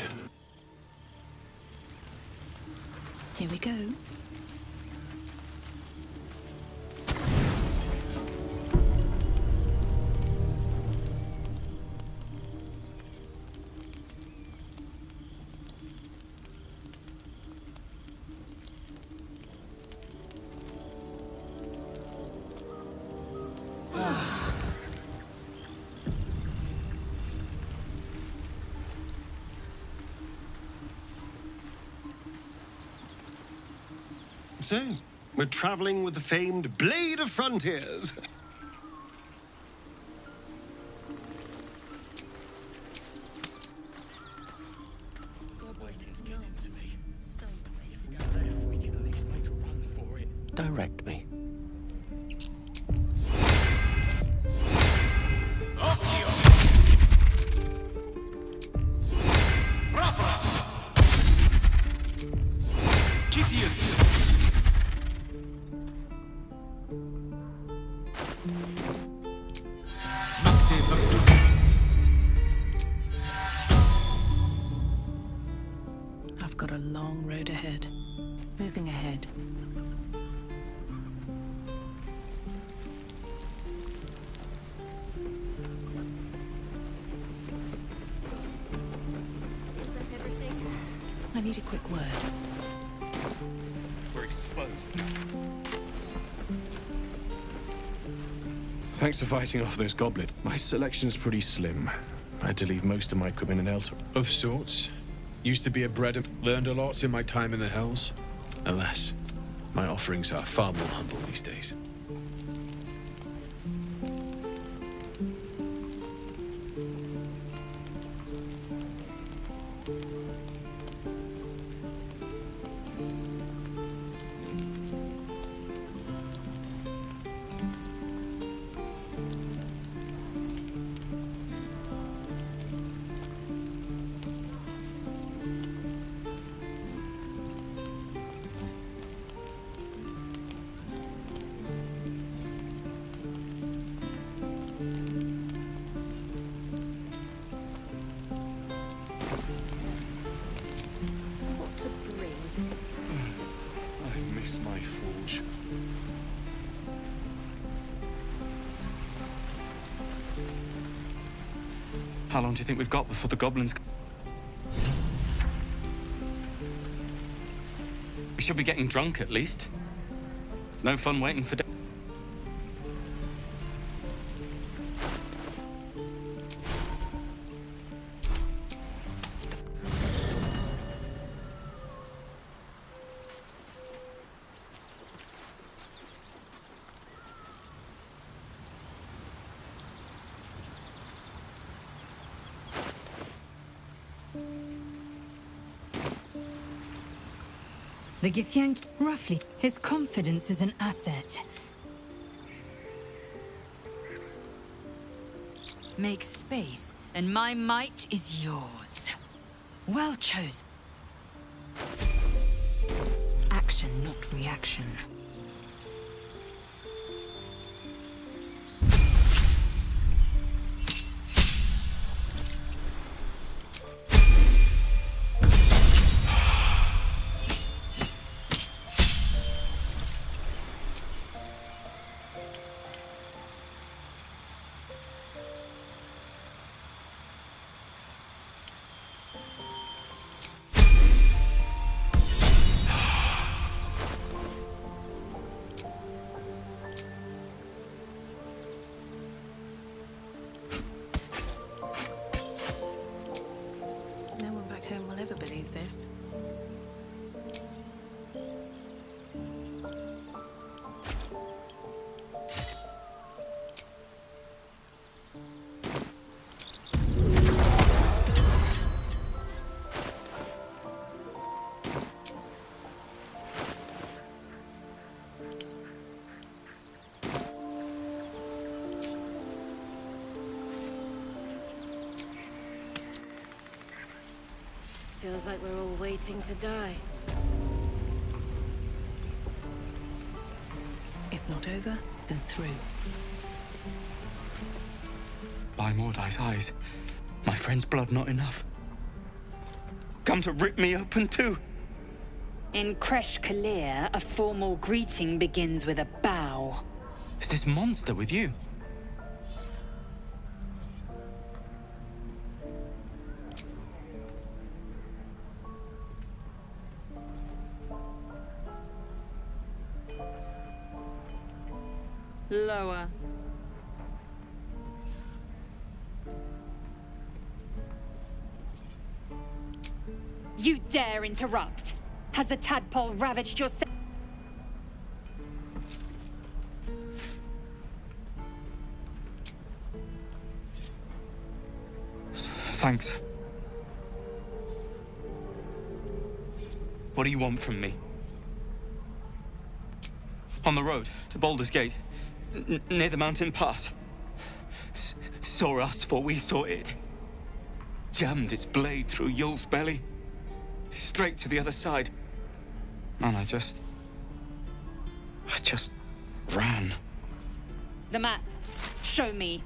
Here we go. So, we're traveling with the famed Blade of Frontiers. Direct me. I've got a long road ahead. Moving ahead. I need a quick word. We're exposed. Thanks for fighting off those goblins. My selection's pretty slim. I had to leave most of my equipment in Elter. Of sorts. Used to be a bred and learned a lot in my time in the Hells. Alas, my offerings are far more humble these days. I miss my forge. How long do you think we've got before the goblins... We should be getting drunk, at least. It's no fun waiting for... The Githyank, roughly, his confidence is an asset. Make space, and my might is yours. Well chosen. Action, not reaction. Feels like we're all waiting to die. If not over, then through. By Mordai's eyes, my friend's blood not enough. Come to rip me open too. In Kresh Kalir, a formal greeting begins with a bow. Is this monster with you? Lower. You dare interrupt? Has the tadpole ravaged your Thanks. What do you want from me? On the road to Baldur's Gate, near the mountain pass, saw us for we saw it. Jammed its blade through Yul's belly, straight to the other side. And I just ran. The map. Show me.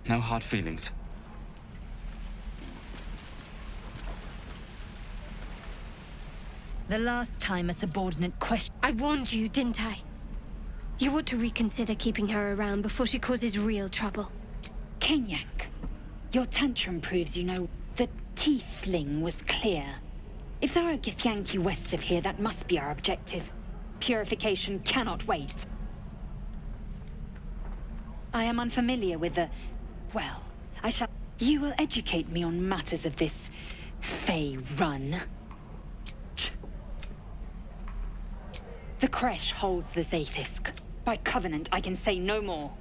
No hard feelings. The last time a subordinate question. I warned you, didn't I? You ought to reconsider keeping her around before she causes real trouble. Kenyak, your tantrum proves you know the tiefling was clear. If there are Githyanki west of here, that must be our objective. Purification cannot wait. I am unfamiliar with the... Well, I shall... You will educate me on matters of this Fey run. The Kresh holds the Zaithisk. By covenant, I can say no more.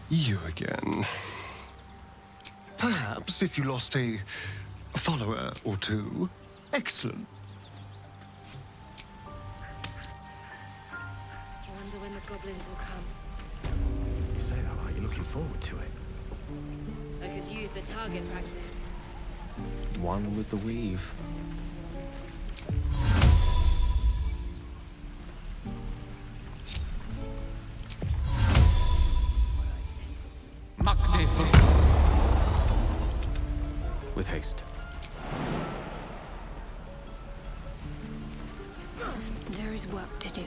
You again. Perhaps if you lost a follower or two. Excellent. I wonder when the goblins will come. You say that like you're looking forward to it. I could use the target practice. One with the weave. With haste. There is work to do.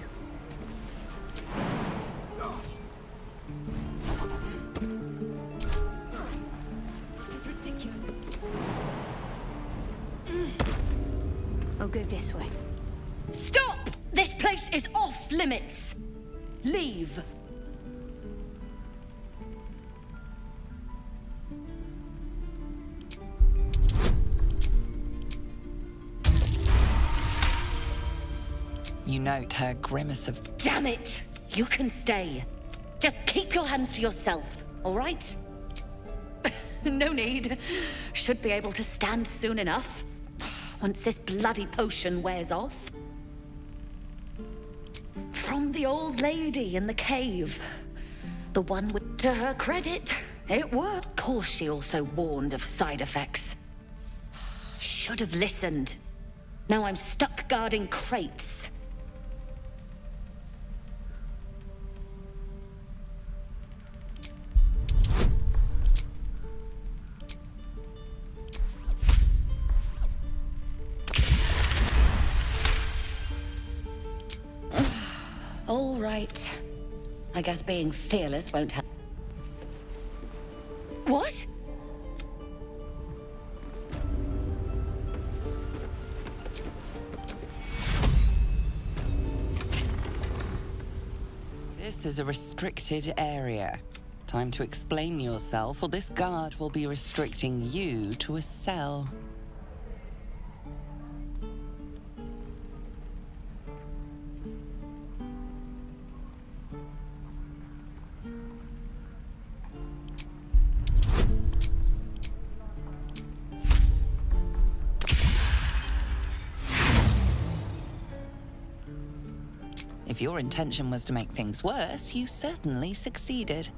This is ridiculous. I'll go this way. Stop! This place is off limits! Leave! You note her grimace of... Damn it! You can stay. Just keep your hands to yourself, all right? No need. Should be able to stand soon enough. Once this bloody potion wears off. From the old lady in the cave. The one with... To her credit, it worked. Of course she also warned of side effects. Should have listened. Now I'm stuck guarding crates. All right. I guess being fearless won't help. What? This is a restricted area. Time to explain yourself, or this guard will be restricting you to a cell. If your intention was to make things worse, you certainly succeeded.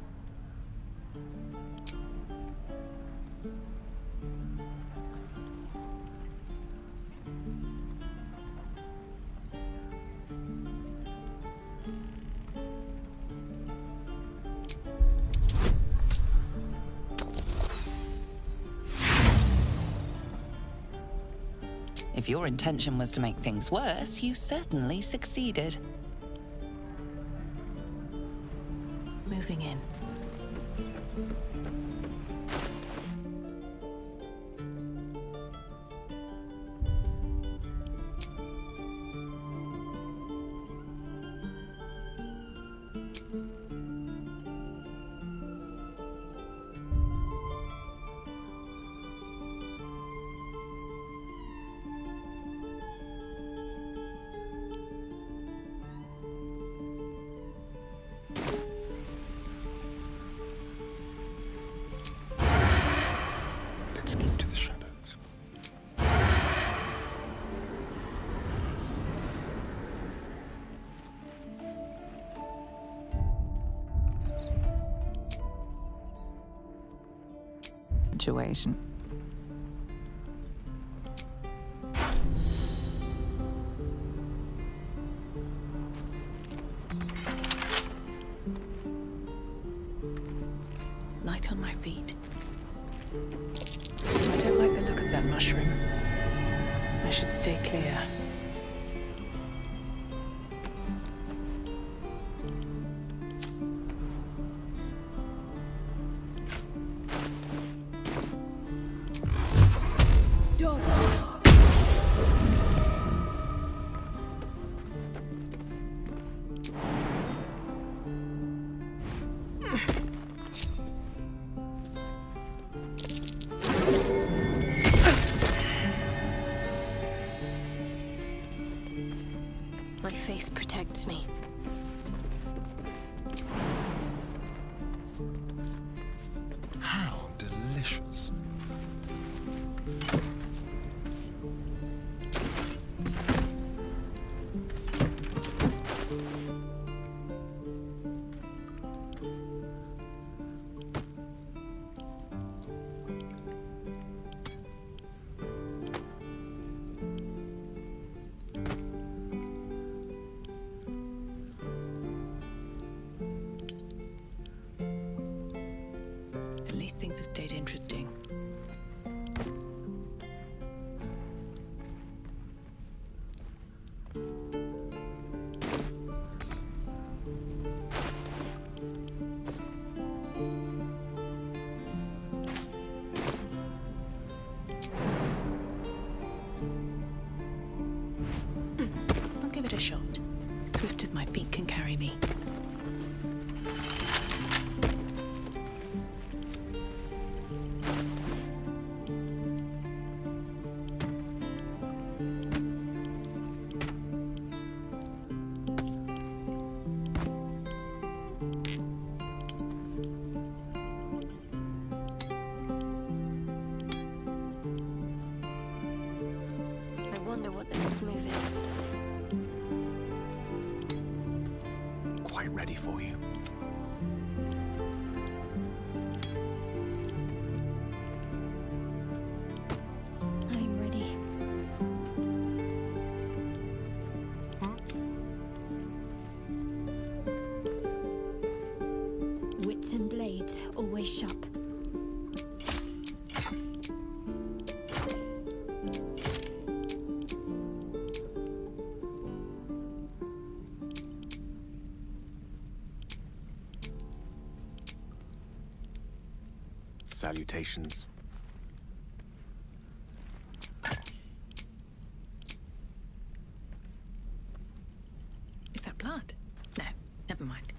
If your intention was to make things worse, you certainly succeeded. Moving in. Let's keep to the shadows. Situation. Light on my feet. I don't like the look of that mushroom. I should stay clear. My faith protects me. How delicious. At least things have stayed interesting. I'll give it a shot. Swift as my feet can carry me. I wonder what the next move is. Quite ready for you. I'm ready. Wits and blades, always sharp. Salutations. Is that blood? No, never mind.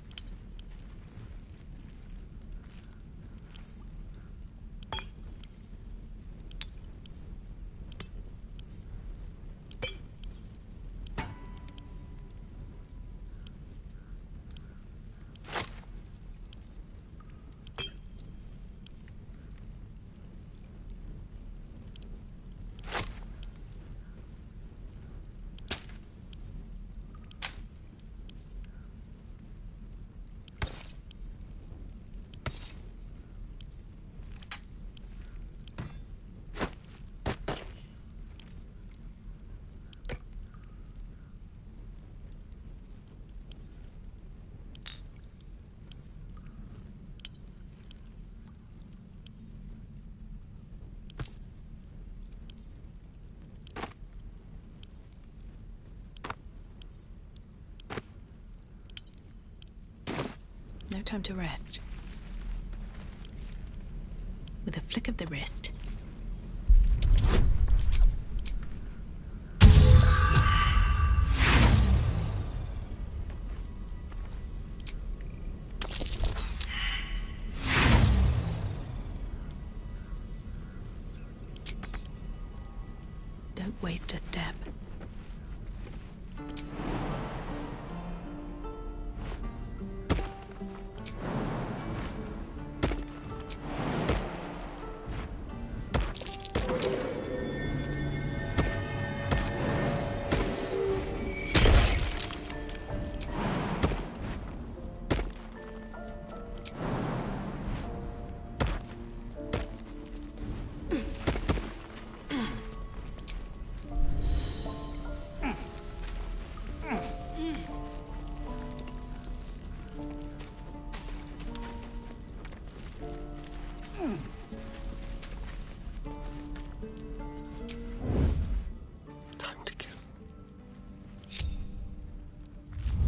No time to rest. With a flick of the wrist. Don't waste a step.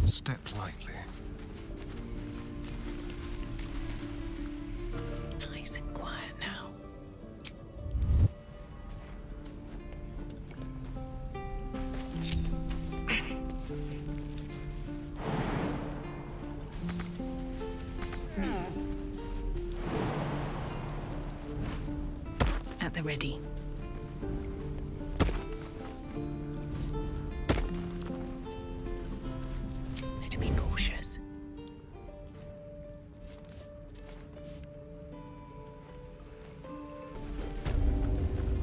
Step lightly. Nice and quiet now. At the ready. Better be cautious.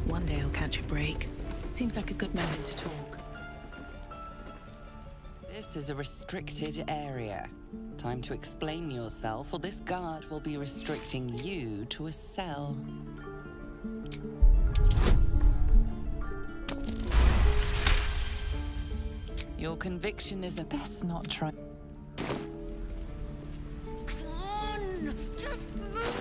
One day I'll catch a break. Seems like a good moment to talk. This is a restricted area. Time to explain yourself, or this guard will be restricting you to a cell. Your conviction is best not try. Come on! Just move!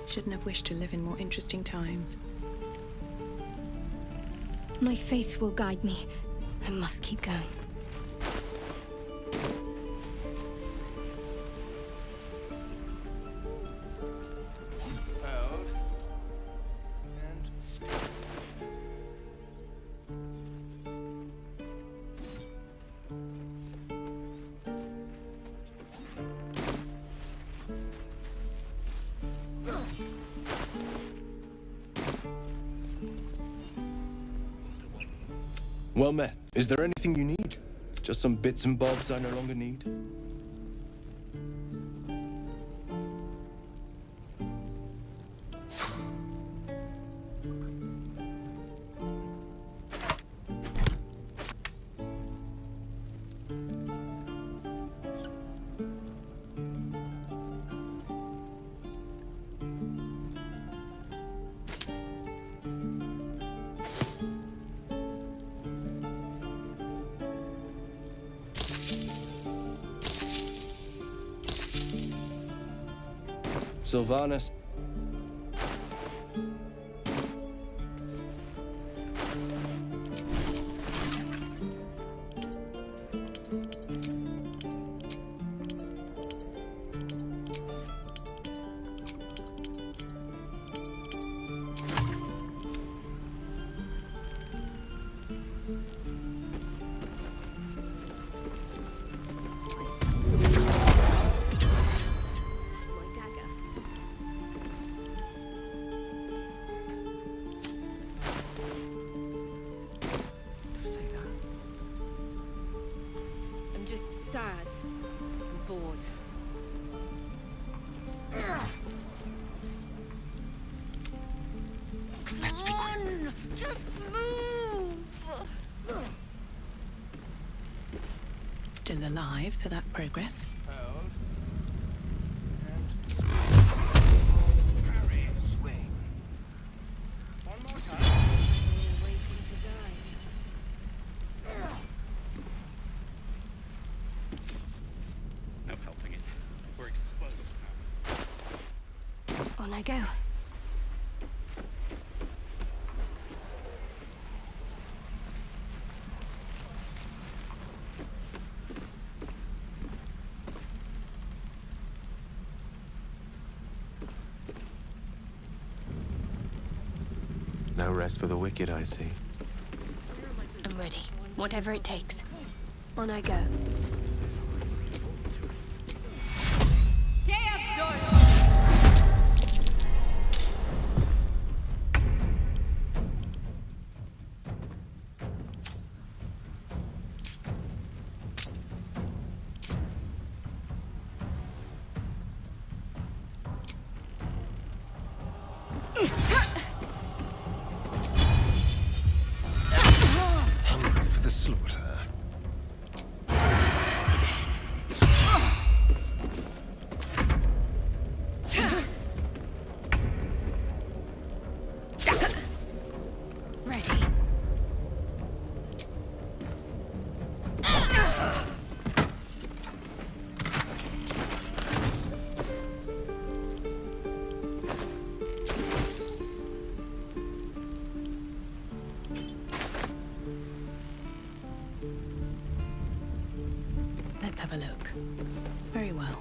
Shouldn't have wished to live in more interesting times. My faith will guide me. I must keep going. Hold. And stop. Well met. Is there anything you need? Just some bits and bobs I no longer need? Sylvanus. on! Just move! Still alive, so that's progress. Hold. And... parry, swing. One more time. We're waiting to die. No helping it. We're exposed now. On I go. No rest for the wicked, I see. I'm ready. Whatever it takes. On I go. Hungry for the slaughter. Ready. Let's have a look. Very well.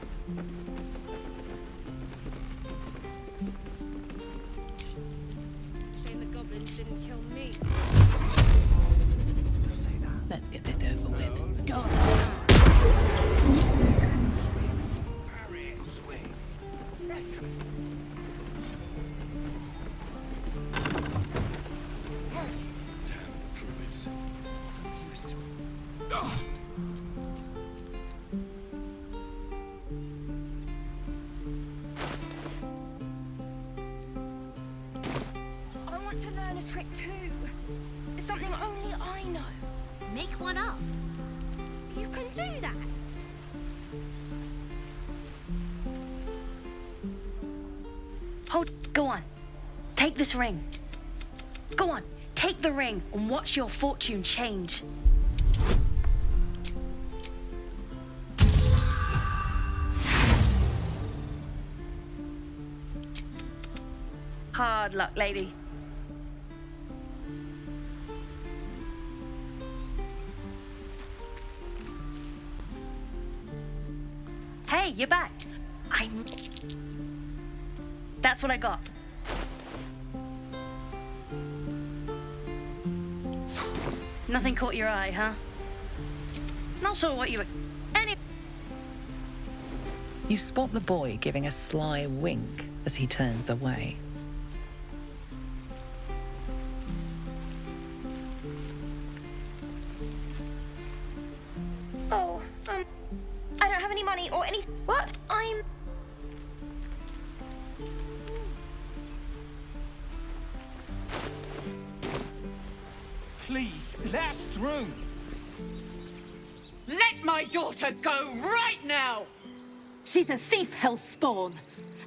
Shame the goblins didn't kill me. Let's get this over with. Parry, swing. Excellent. Damn druids. I want to learn a trick too. Something only I know. Make one up. You can do that. Hold. Go on. Take this ring. Go on. Take the ring and watch your fortune change. Hard luck, lady. Hey, you're back. That's what I got. Nothing caught your eye, huh? Not sure what you were... You spot the boy giving a sly wink as he turns away. Oh, I don't have any money or any... What? Please, let us through. Let my daughter go right now! She's a thief, hellspawn.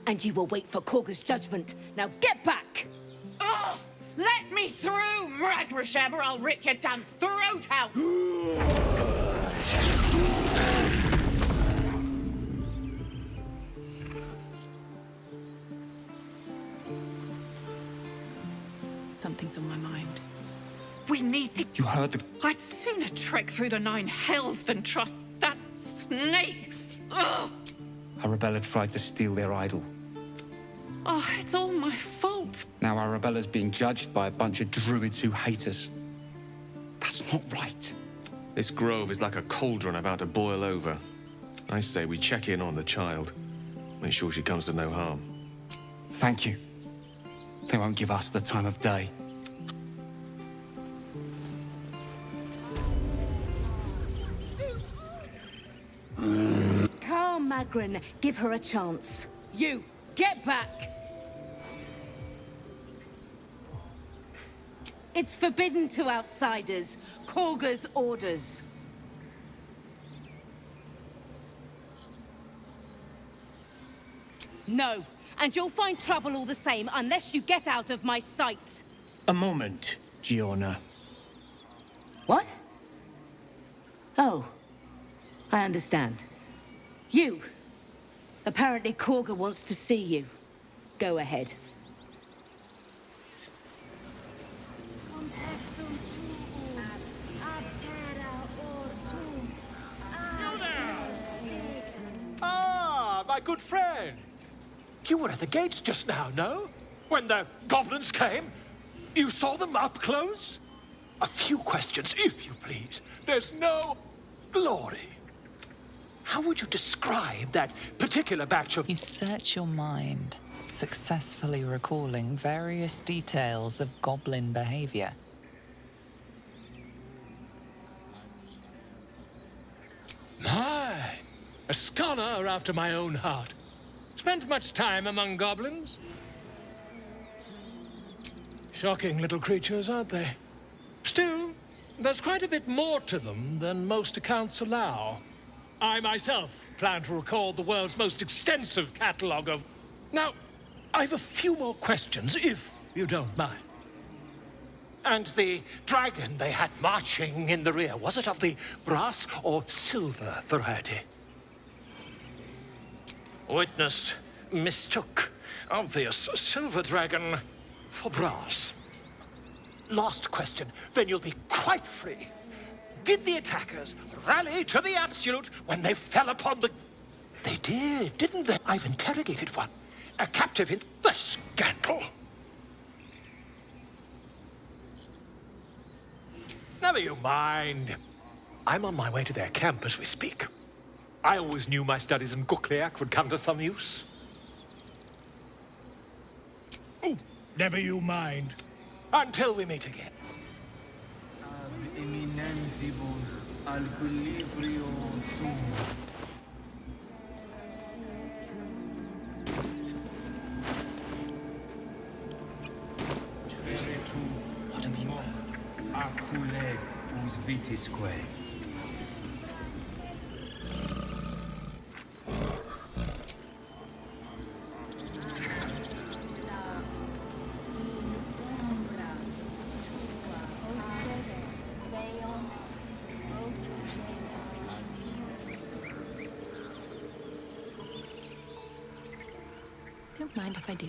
And you will wait for Korga's judgment. Now get back! Oh, let me through, Mragrasham, or I'll rip your damn throat out! Something's on my mind. We need to... You heard the... I'd sooner trek through the 9 hells than trust that snake! Ugh! Arabella tried to steal their idol. Oh, it's all my fault. Now Arabella's being judged by a bunch of druids who hate us. That's not right. This grove is like a cauldron about to boil over. I say we check in on the child. Make sure she comes to no harm. Thank you. They won't give us the time of day. Calm, Magrin. Give her a chance. You, get back! It's forbidden to outsiders. Korga's orders. No, and you'll find trouble all the same unless you get out of my sight. A moment, Giona. What? Oh, I understand. You. Apparently Korga wants to see you. Go ahead. Ah, my good friend. You were at the gates just now, no? When the goblins came? You saw them up close? A few questions, if you please. There's no glory. How would you describe that particular batch of... You search your mind, successfully recalling various details of goblin behavior. My, a scholar after my own heart. Spent much time among goblins? Shocking little creatures, aren't they? Still, there's quite a bit more to them than most accounts allow. I myself plan to record the world's most extensive catalogue of... Now, I've a few more questions, if you don't mind. And the dragon they had marching in the rear, was it of the brass or silver variety? Witness mistook obvious silver dragon for brass. Last question, then you'll be quite free. Did the attackers rally to the absolute when they fell upon the... They did, didn't they? I've interrogated one. A captive in the scandal. Never you mind. I'm on my way to their camp as we speak. I always knew my studies in Gukliak would come to some use. Oh, never you mind. Until we meet again. What have you heard? Don't mind if I do.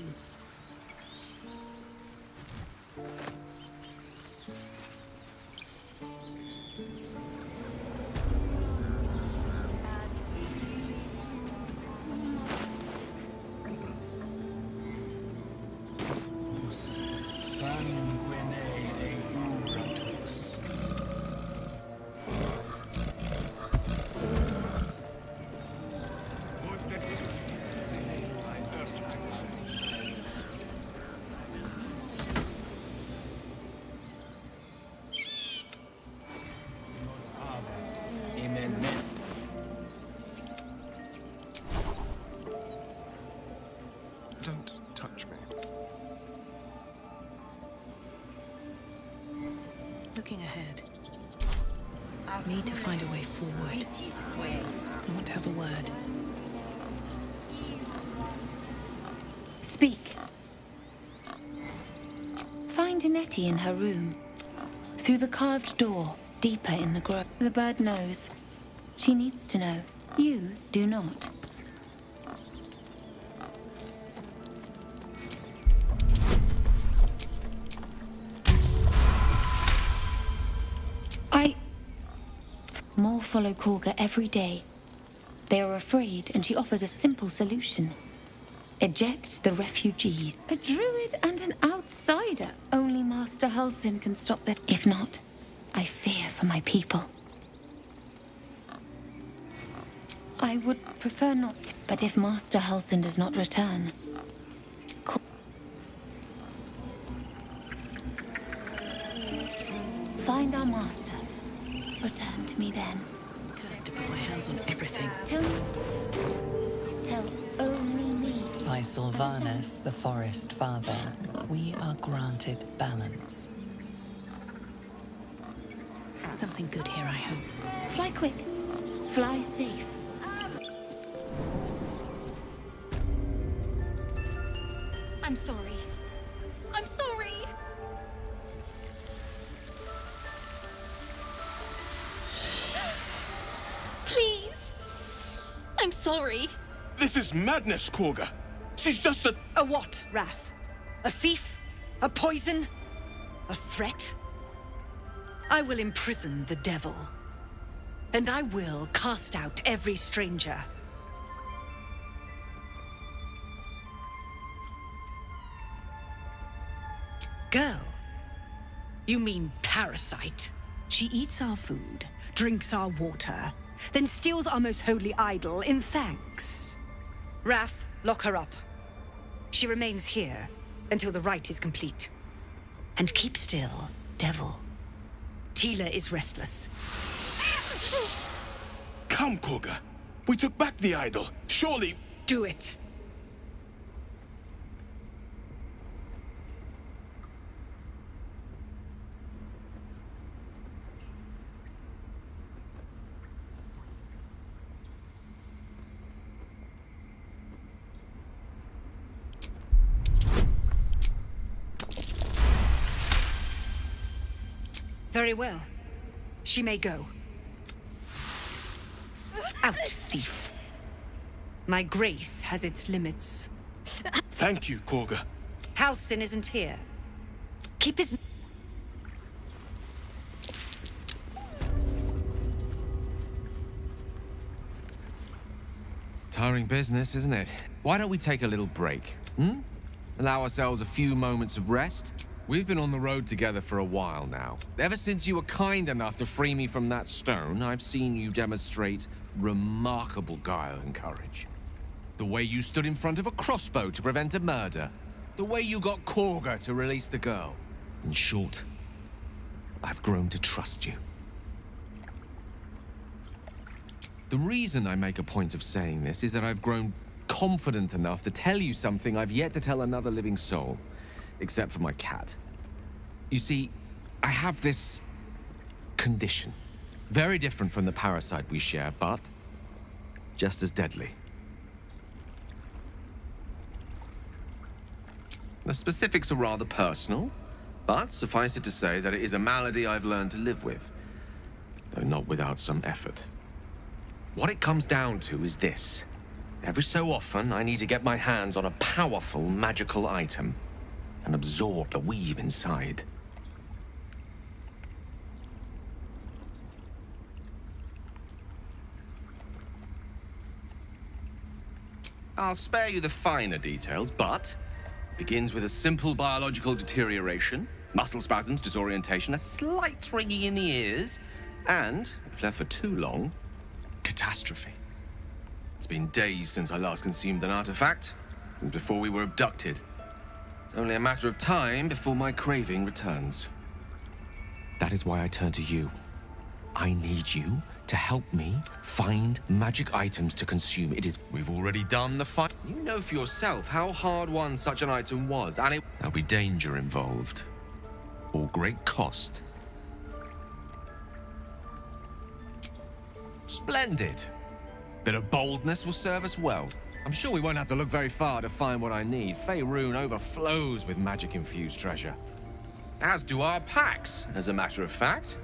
Don't touch me. Looking ahead. Need to find a way forward. I want to have a word. Speak. Find Nettie in her room. Through the carved door, deeper in the grove. The bird knows. She needs to know. You do not. More follow Korga every day. They are afraid, and she offers a simple solution. Eject the refugees. A druid and an outsider. Only Master Halsin can stop them. If not, I fear for my people. I would prefer not, but if Master Halsin does not return... Find our master. Return to me then. Cursed to put my hands on everything. Tell only me. By Sylvanus, the Forest Father, we are granted balance. Something good here, I hope. Fly quick. Fly safe. I'm sorry. I'm sorry! Please! I'm sorry. This is madness, Korga. She's just a... A what, Wrath? A thief? A poison? A threat? I will imprison the devil. And I will cast out every stranger. Girl? You mean parasite? She eats our food, drinks our water, then steals our most holy idol in thanks. Wrath, lock her up. She remains here until the rite is complete. And keep still, devil. Tila is restless. Come, Korga. We took back the idol. Surely... Do it. Very well. She may go. Out, thief. My grace has its limits. Thank you, Korga. Halsin isn't here. Keep his... Tiring business, isn't it? Why don't we take a little break, Allow ourselves a few moments of rest? We've been on the road together for a while now. Ever since you were kind enough to free me from that stone, I've seen you demonstrate remarkable guile and courage. The way you stood in front of a crossbow to prevent a murder. The way you got Korga to release the girl. In short, I've grown to trust you. The reason I make a point of saying this is that I've grown confident enough to tell you something I've yet to tell another living soul. Except for my cat. You see, I have this condition. Very different from the parasite we share, but just as deadly. The specifics are rather personal, but suffice it to say that it is a malady I've learned to live with, though not without some effort. What it comes down to is this. Every so often, I need to get my hands on a powerful magical item and absorb the weave inside. I'll spare you the finer details, but it begins with a simple biological deterioration, muscle spasms, disorientation, a slight ringing in the ears, and, if left for too long, catastrophe. It's been days since I last consumed an artifact, since before we were abducted. It's only a matter of time before my craving returns. That is why I turn to you. I need you to help me find magic items to consume. We've already done the fight. You know for yourself how hard won such an item was, and there'll be danger involved. Or great cost. Splendid. Bit of boldness will serve us well. I'm sure we won't have to look very far to find what I need. Faerun overflows with magic-infused treasure. As do our packs, as a matter of fact.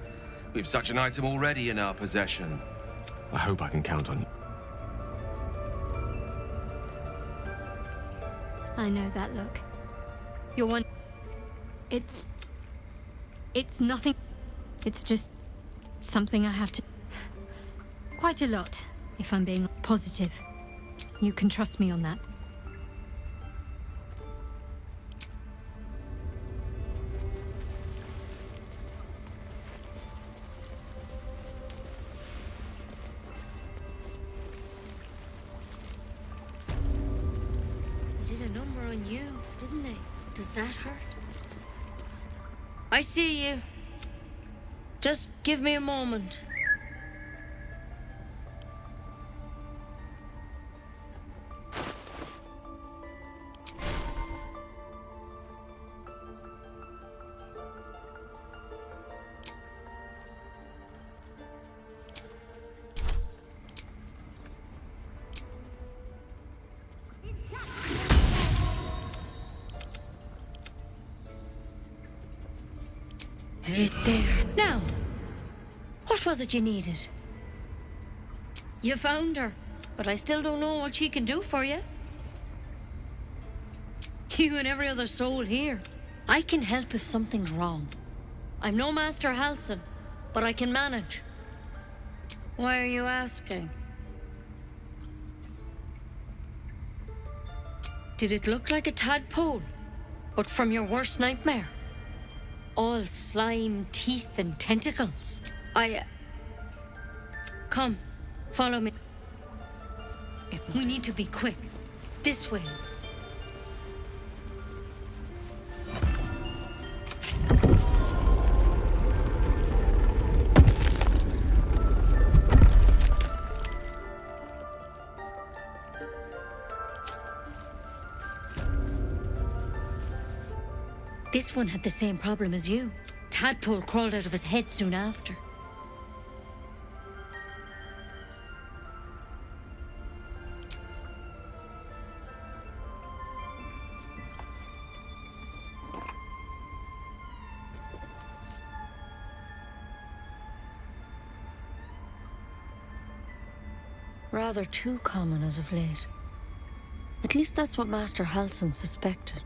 We've such an item already in our possession. I hope I can count on you. I know that look. You're one... It's nothing. It's just something I have to... Quite a lot, if I'm being positive. You can trust me on that. They did a number on you, didn't they? Does that hurt? I see you. Just give me a moment. Right there. Now, what was it you needed? You found her, but I still don't know what she can do for you. You and every other soul here. I can help if something's wrong. I'm no Master Halsin, but I can manage. Why are you asking? Did it look like a tadpole? But from your worst nightmare? All slime, teeth, and tentacles. Come, follow me. We need to be quick. This way. This one had the same problem as you. Tadpole crawled out of his head soon after. Rather too common as of late. At least that's what Master Halsin suspected.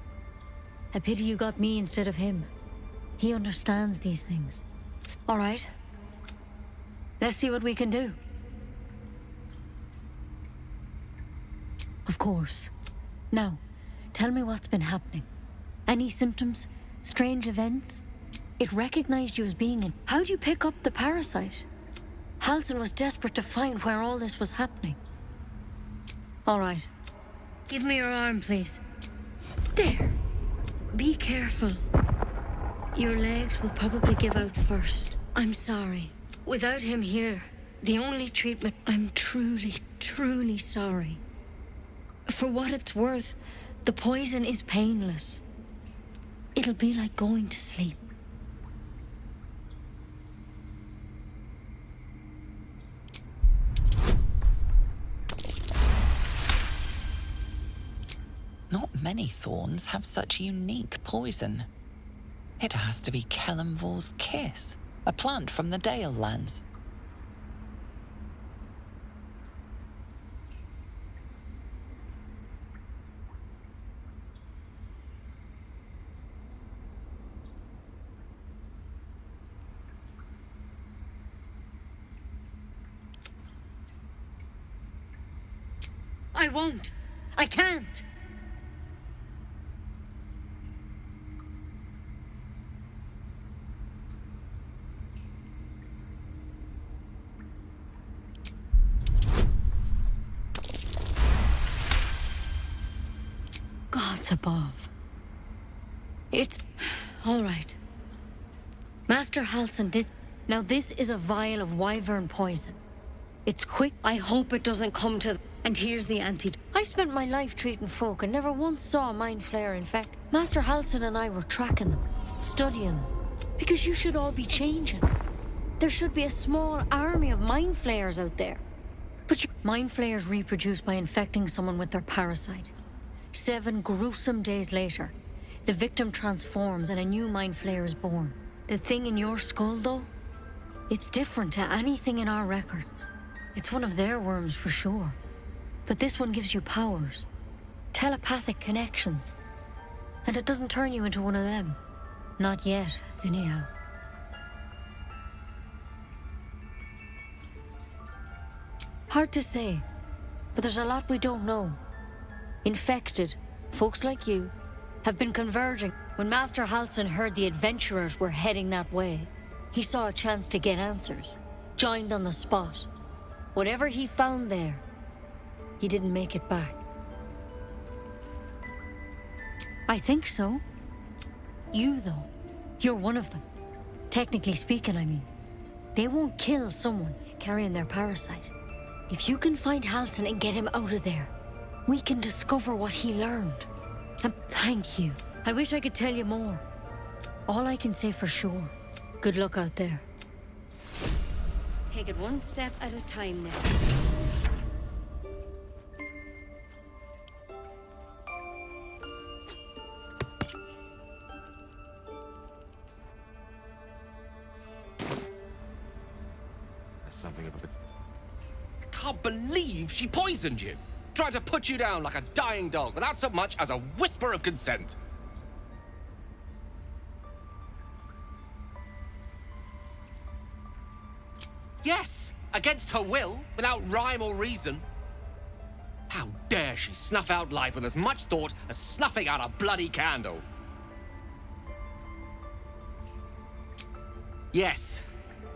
A pity you got me instead of him. He understands these things. All right. Let's see what we can do. Of course. Now, tell me what's been happening. Any symptoms? Strange events? It recognized you as being in... How'd you pick up the parasite? Halsin was desperate to find where all this was happening. All right. Give me your arm, please. There. Be careful. Your legs will probably give out first. I'm sorry. Without him here, the only treatment... I'm truly, truly sorry. For what it's worth, the poison is painless. It'll be like going to sleep. Not many thorns have such unique poison. It has to be Kellenvor's kiss, a plant from the Dale lands. I won't. I can't. Gods above. It's... all right. Master Halsin did... Now this is a vial of wyvern poison. It's quick. I hope it doesn't come to... And here's the antidote. I've spent my life treating folk and never once saw a mind flayer infect. Master Halsin and I were tracking them, studying them. Because you should all be changing. There should be a small army of mind flayers out there. But mind flayers reproduce by infecting someone with their parasite. 7 gruesome days later, the victim transforms and a new mind flayer is born. The thing in your skull, though, it's different to anything in our records. It's one of their worms for sure. But this one gives you powers, telepathic connections. And it doesn't turn you into one of them. Not yet, anyhow. Hard to say, but there's a lot we don't know. Infected, folks like you, have been converging. When Master Halsin heard the adventurers were heading that way, he saw a chance to get answers, joined on the spot. Whatever he found there, he didn't make it back. I think so. You, though, you're one of them. Technically speaking, I mean. They won't kill someone carrying their parasite. If you can find Halsin and get him out of there, we can discover what he learned. And thank you. I wish I could tell you more. All I can say for sure, good luck out there. Take it one step at a time now. something of a... Can't believe she poisoned you. Tried to put you down like a dying dog without so much as a whisper of consent. Yes, against her will, without rhyme or reason. How dare she snuff out life with as much thought as snuffing out a bloody candle? Yes.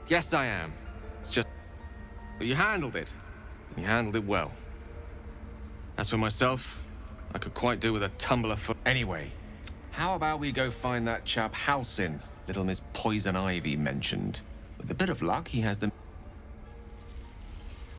Yes, I am. It's just... But you handled it. And you handled it well. As for myself, I could quite do with a tumbler foot. Anyway, how about we go find that chap Halsin, little Miss Poison Ivy mentioned? With a bit of luck, he has the...